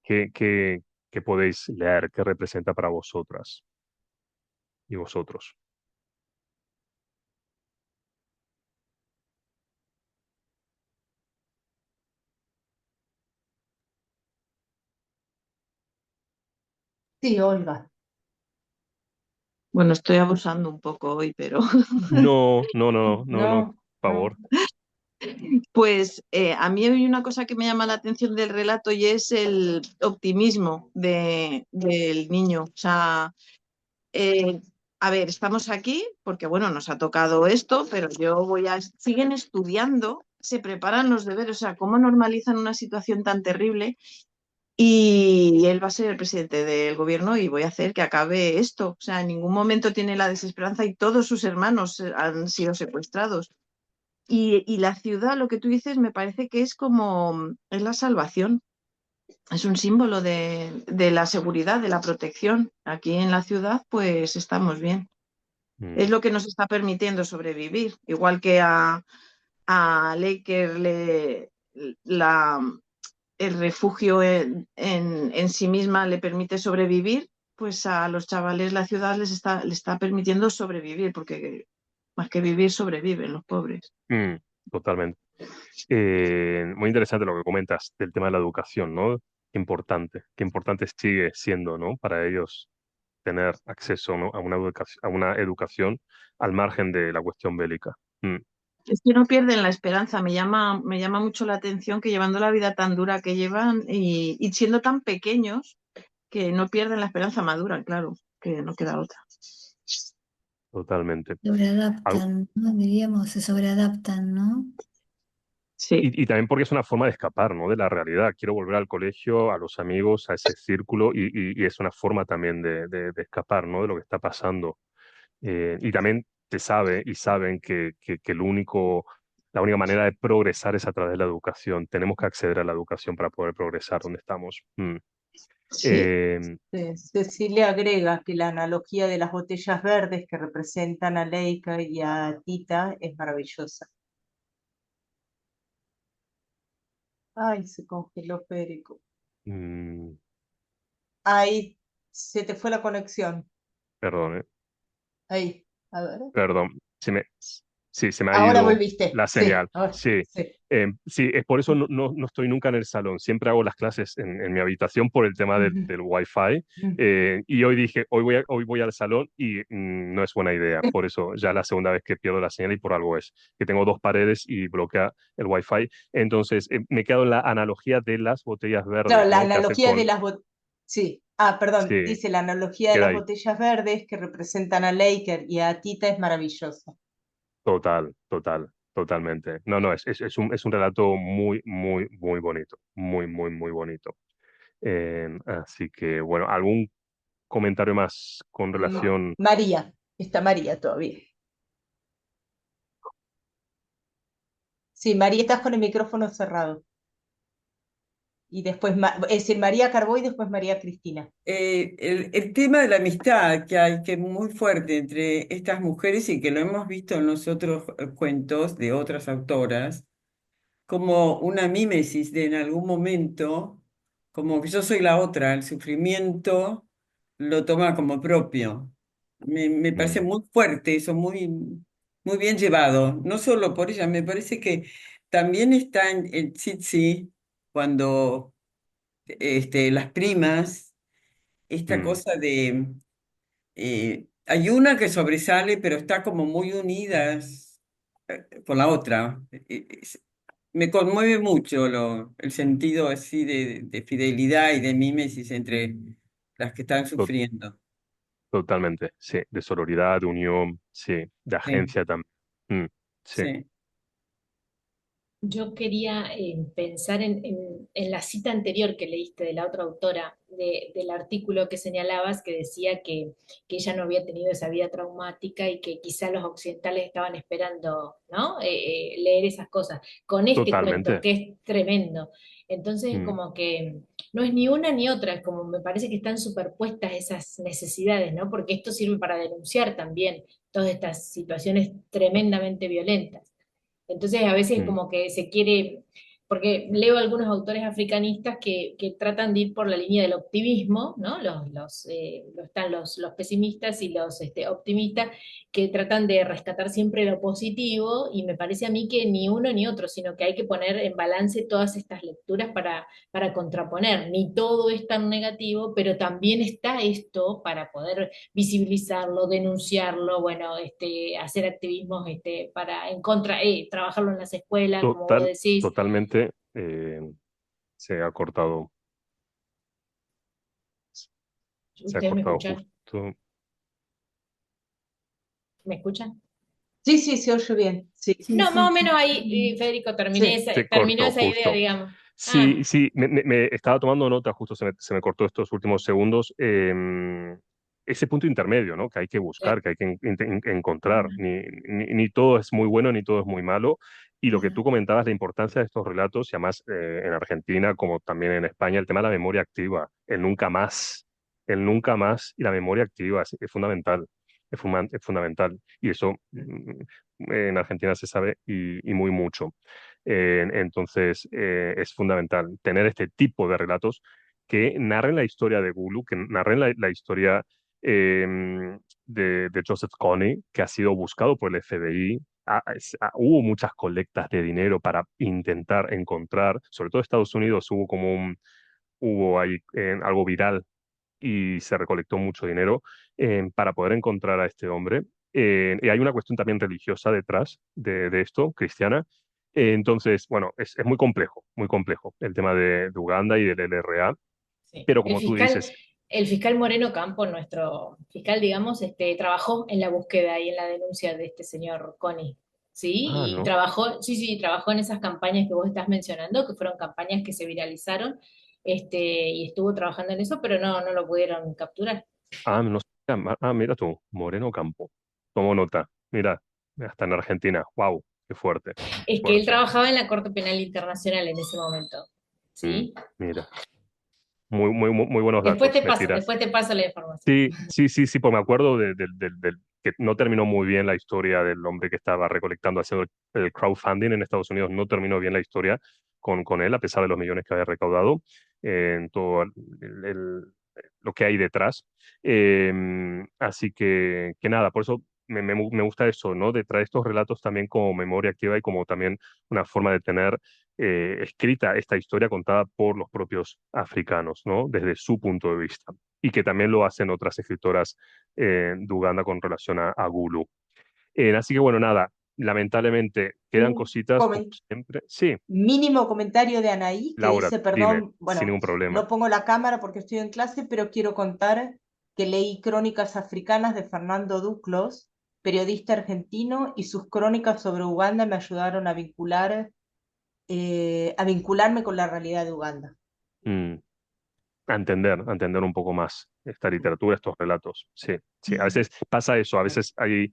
¿Qué podéis leer? ¿Qué representa para vosotras y vosotros? Sí, Olga. Bueno, estoy abusando un poco hoy, pero No, no, no, no, no, por No, no. favor. pues a mí hay una cosa que me llama la atención del relato y es el optimismo del niño. O sea, eh, a ver, estamos aquí porque, bueno, nos ha tocado esto, pero siguen estudiando, se preparan los deberes, o sea, cómo normalizan una situación tan terrible y él va a ser el presidente del gobierno y voy a hacer que acabe esto. O sea, en ningún momento tiene la desesperanza y todos sus hermanos han sido secuestrados. Y la ciudad, lo que tú dices, me parece que es la salvación. Es un símbolo de la seguridad, de la protección. Aquí en la ciudad, pues estamos bien. Es Mm, lo que nos está permitiendo sobrevivir. Igual que a Laker la, el refugio en sí misma le permite sobrevivir, pues a los chavales la ciudad le está permitiendo sobrevivir, porque más que vivir, sobreviven los pobres. mm, totalmente. Muy interesante lo que comentas del tema de la educación, ¿no? Qué importante sigue siendo, ¿no? Para ellos tener acceso, ¿no? A una educación al margen de la cuestión bélica. Mm, Es que no pierden la esperanza. Me llama mucho la atención que llevando la vida tan dura que llevan y siendo tan pequeños, que no pierden la esperanza madura, claro, que no queda otra. totalmente. Al- Sobreadaptan, ¿no? Diríamos, se sobreadaptan, ¿no? Sí, Y también porque es una forma de escapar, ¿no? De la realidad. Quiero volver al colegio, a los amigos, a ese círculo y es una forma también de escapar, ¿no? De lo que está pasando. Y también saben que la única manera de progresar es a través de la educación. Tenemos que acceder a la educación para poder progresar donde estamos. Sí. Eh, Cecilia agrega que la analogía de las botellas verdes que representan a Leica y a Tita es maravillosa. Ay, se congeló Federico. mm, Ahí se te fue la conexión. perdón, Ahí, a ver. perdón. Sí, se me ha Ahora ido volviste. la Sí, señal. ahora Sí. sí. Sí, es por eso no estoy nunca en el salón. Siempre hago las clases en mi habitación por el tema Ujú, del Wi-Fi. ujú. Y hoy dije, hoy voy al salón y no es buena idea. Por eso ya es la segunda vez que pierdo la señal y por algo es. Que tengo dos paredes y bloquea el Wi-Fi. Entonces, me he quedado en la analogía de las botellas Claro, verdes, la ¿no? Que hace analogía de con... las botellas. Sí. Ah, perdón. Sí, Dice la analogía de queda las ahí. botellas verdes que representan a Laker y a Tita es maravillosa. Totalmente. No, es un relato muy bonito. Muy bonito. Así que, bueno, ¿algún comentario más con relación? María. Está María todavía. Sí, María, estás con el micrófono cerrado. Y después, es decir, María Carbó y después María Cristina. El tema de la amistad que hay, que es muy fuerte entre estas mujeres y que lo hemos visto en los otros cuentos de otras autoras, como una mímesis de en algún momento, como que yo soy la otra, el sufrimiento lo toma como propio. Me parece Mm, muy fuerte eso, muy bien llevado, no solo por ella, me parece que también está en Tsitsi cuando las primas, esta mm, cosa de, hay una que sobresale, pero está como muy unidas con la otra. Me conmueve mucho el sentido así de fidelidad y de mímesis entre las que están to- sufriendo. Totalmente, sí. De sororidad, de unión, sí. De Sí, agencia también. Mm, sí, sí. Yo quería pensar en la cita anterior que leíste de la otra autora, del artículo que señalabas que decía que ella no había tenido esa vida traumática y que quizá los occidentales estaban esperando, ¿no? Leer esas cosas, con este cuento totalmente. que es tremendo. Entonces es Mm, como que no es ni una ni otra, es como me parece que están superpuestas esas necesidades, ¿no? Porque esto sirve para denunciar también todas estas situaciones tremendamente violentas. Entonces a veces mm, como que se quiere, porque leo algunos autores africanistas que tratan de ir por la línea del optimismo, ¿no? Están los pesimistas y los optimistas que tratan de rescatar siempre lo positivo y me parece a mí que ni uno ni otro, sino que hay que poner en balance todas estas lecturas para contraponer. Ni todo es tan negativo, pero también está esto para poder visibilizarlo, denunciarlo, bueno, hacer activismos para en contra, trabajarlo en las escuelas, como vos decís. totalmente. Se ha cortado, se ha ¿Ustedes me cortado escuchan? justo. ¿Me escuchan? Sí, sí, se oye bien. Sí, sí, No, más o sí. menos ahí, Federico, sí. Se terminó cortó esa idea, justo. digamos. Sí, Ah, sí, me estaba tomando nota, justo se me cortó estos últimos segundos. Ese punto intermedio, ¿no? Que hay que claro. buscar, que hay que encontrar. Ni todo es muy bueno, ni todo es muy malo. Y lo que tú comentabas, la importancia de estos relatos, y además en Argentina, como también en España, el tema de la memoria activa, el nunca más y la memoria activa es fundamental, es fundamental. Y eso en Argentina se sabe y muy mucho. Entonces, es fundamental tener este tipo de relatos que narren la historia de Gulu, que narren la historia de Joseph Kony, que ha sido buscado por el FBI. Hubo muchas colectas de dinero para intentar encontrar, sobre todo en Estados Unidos hubo ahí algo viral y se recolectó mucho dinero para poder encontrar a este hombre. Y hay una cuestión también religiosa detrás de esto, cristiana. Entonces, bueno, es muy complejo el tema de Uganda y del LRA, Sí. pero como tú dices, El fiscal Moreno Campo, nuestro fiscal, digamos, trabajó en la búsqueda y en la denuncia de este señor Connie. ¿sí? Ah, Y no. trabajó, sí, sí, trabajó en esas campañas que vos estás mencionando, que fueron campañas que se viralizaron, y estuvo trabajando en eso, pero no lo pudieron capturar. Ah, no sabía. Mira tú, Moreno Campo. Tomo nota. Mira, hasta en Argentina. Wow, qué fuerte, Es que él fuerte. trabajaba en la Corte Penal Internacional en ese momento, Mm, ¿sí? mira, muy buenos datos, me tiras. Después te paso la información. Sí, pues me acuerdo que no terminó muy bien la historia del hombre que estaba recolectando, haciendo el crowdfunding en Estados Unidos. No terminó bien la historia con él, a pesar de los millones que había recaudado, en todo lo que hay detrás. Así que nada, por eso me gusta eso, ¿no? De traer estos relatos también como memoria activa y como también una forma de tener escrita esta historia contada por los propios africanos, ¿no? Desde su punto de vista. Y que también lo hacen otras escritoras de Uganda con relación a Gulu. Así que bueno, nada, lamentablemente quedan Un cositas como comen- siempre. Sí, mínimo comentario de Anaí que Laura, dice, dime, perdón, sin bueno, ningún problema. no pongo la cámara porque estoy en clase, pero quiero contar que leí Crónicas Africanas de Fernando Duclos, periodista argentino, y sus crónicas sobre Uganda me ayudaron a vincularme con la realidad de Uganda. Mm, a entender un poco más esta literatura, estos relatos. Sí, sí, a veces pasa eso, a veces hay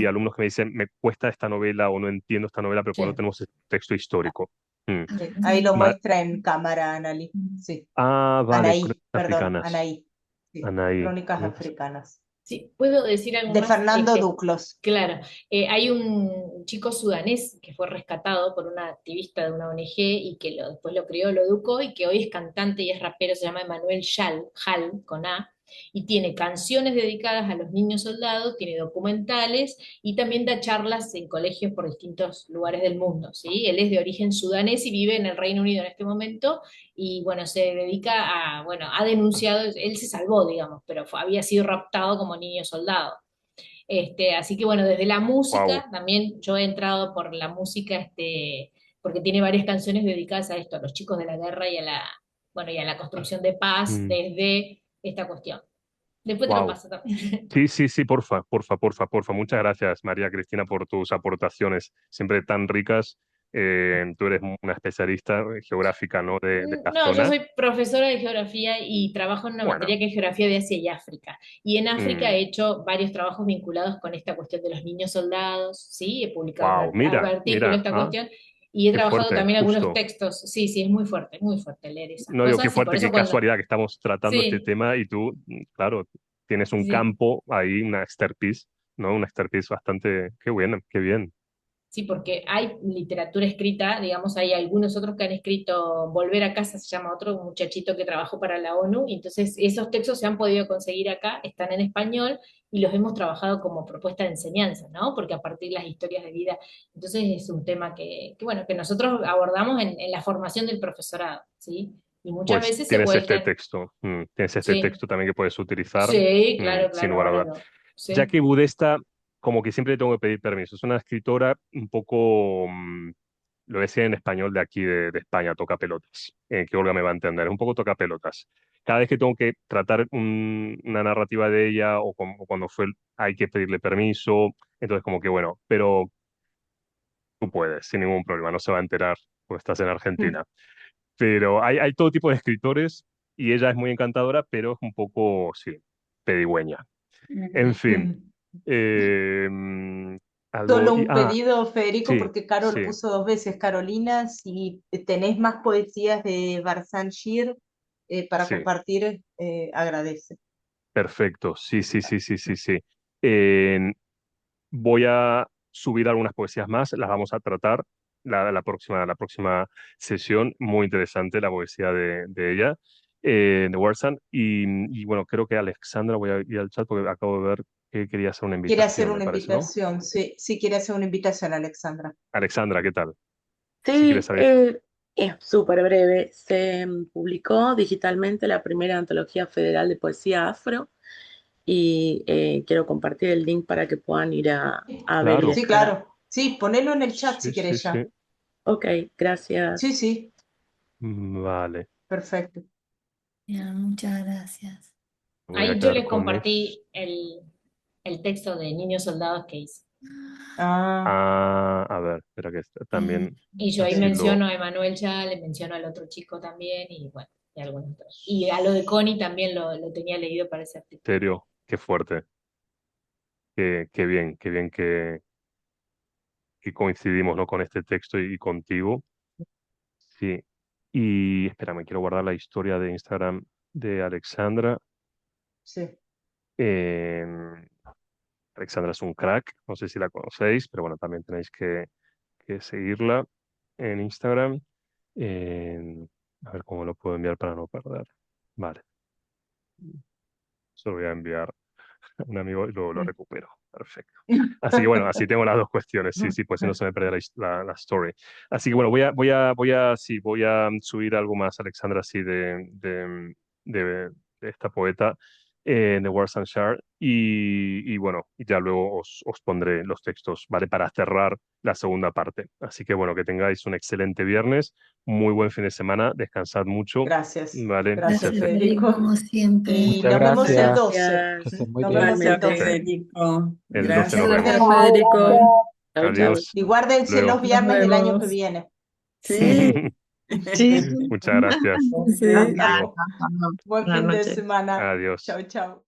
alumnos que me dicen, me cuesta esta novela o no entiendo esta novela, pero cuando Sí. tenemos el texto histórico. Mm. Sí, ahí lo Ma- muestra en cámara, Analí. Sí. Vale, Anaí, Crónicas perdón, Africanas. Anaí. Sí, Anaí. Crónicas Africanas. Sí, puedo decir algo De más. Fernando Duclos. Claro, hay un chico sudanés que fue rescatado por una activista de una ONG y que después lo crió, lo educó y que hoy es cantante y es rapero, se llama Emanuel Hall, con A, y tiene canciones dedicadas a los niños soldados, tiene documentales y también da charlas en colegios por distintos lugares del mundo, ¿sí? Él es de origen sudanés y vive en el Reino Unido en este momento y bueno, se dedica a, bueno, ha denunciado, él se salvó, digamos, pero había sido raptado como niño soldado. Así que bueno, desde la Wow. música, también yo he entrado por la música, porque tiene varias canciones dedicadas a esto, a los chicos de la guerra y a bueno, y a la construcción de paz desde esta cuestión. Después te lo Wow. paso también. Sí, porfa. Muchas gracias, María Cristina, por tus aportaciones, siempre tan ricas. Tú eres una especialista geográfica, ¿no? De la No, yo zona. soy profesora de geografía y trabajo en una Bueno, materia que es geografía de Asia y África. Y en África mm, he hecho varios trabajos vinculados con esta cuestión de los niños soldados, ¿sí? He publicado wow, artículo mira, esta cuestión y he qué trabajado fuerte, también algunos justo. textos. Sí, sí, es muy fuerte leer esas No digo qué cosas y por fuerte, eso qué cuando... casualidad que estamos tratando este Sí, tema y tú, claro, tienes un sí. campo ahí, una expertise, ¿no? Una expertise bastante, qué bien, qué bien. Sí, porque hay literatura escrita, digamos, hay algunos otros que han escrito Volver a casa, se llama otro muchachito que trabajó para la ONU, y entonces esos textos se han podido conseguir acá, están en español, y los hemos trabajado como propuesta de enseñanza, ¿no? Porque a partir de las historias de vida, entonces es un tema bueno, que nosotros abordamos en la formación del profesorado, ¿sí? Y muchas Pues veces se vuelcan, tienes este sí, texto también que puedes utilizar, sí, claro, sin claro, lugar a ahora dudas. lo, sí. Jackie Budesta, como que siempre le tengo que pedir permiso, es una escritora un poco, lo decía en español de aquí de España, toca pelotas, que Olga me va a entender, es un poco toca pelotas. Cada vez que tengo que tratar una narrativa de ella o cuando hay que pedirle permiso, entonces como que bueno, pero tú puedes, sin ningún problema, no se va a enterar porque estás en Argentina. Pero hay todo tipo de escritores y ella es muy encantadora, pero es un poco, sí, pedigüeña. En fin. eh, Solo un ah, pedido, Federico, sí, porque Carol sí, puso 2 veces Carolina. Si tenés más poesías de Barzán Shir para sí, compartir, agradece. perfecto. Sí. Eh, Voy a subir algunas poesías más, las vamos a tratar la próxima sesión. Muy interesante la poesía de ella, de Warsan. Y bueno, creo que Alexandra, voy a ir al chat porque acabo de ver que quería hacer una Quiere hacer invitación, me una parece, ¿no? invitación, sí, sí quiere hacer una invitación, Alexandra. Alexandra, ¿qué tal? Si quieres Sí, saber. es súper breve. Se publicó digitalmente la primera antología federal de poesía afro y quiero compartir el link para que puedan ir a ver y Claro, Sí, descargar. claro. Sí, ponelo en el chat si sí, querés ya. sí. Ok, gracias. Sí, sí, Vale, perfecto. Ya, muchas gracias. me voy a Ahí yo quedar les con eso. compartí el texto de Niños Soldados que hice. A ver, espera que también, Y yo ahí así menciono a Emanuel ya, le menciono al otro chico también, y bueno, y algunos otros. Y a lo de Connie también lo tenía leído para ese artículo. serio, qué fuerte, qué bien que coincidimos, ¿no? Con este texto y contigo. Sí. Y espera, me quiero guardar la historia de Instagram de Alexandra. Sí. Alexandra es un crack, no sé si la conocéis, pero bueno, también tenéis que seguirla en Instagram. A ver cómo lo puedo enviar para no perder. Vale, se lo voy a enviar a un amigo y luego lo recupero. Perfecto. Así que bueno, así tengo las dos cuestiones. Sí, sí, pues si no se me pierde la story. Así que bueno, voy a subir algo más, Alexandra, así de esta poeta, de Wars and Shard. Y bueno, ya luego os pondré los textos, ¿vale? Para cerrar la segunda parte. Así que bueno, que tengáis un excelente viernes, muy buen fin de semana, descansad mucho, Gracias. ¿vale? Gracias, Muchas Federico. como siempre. Y Muchas nos vemos el gracias. 12. Que estén muy Nos bien. vemos el Gracias, 12. Federico. El 12 nos Gracias. vemos. Gracias, Federico. Chau, chau. Adiós. Y guárdense Luego. los viernes del año que vemos. viene. Sí. Sí. Muchas gracias. Sí. Hasta luego. Buen Buenas fin de noches. semana. Adiós. Chau, chau.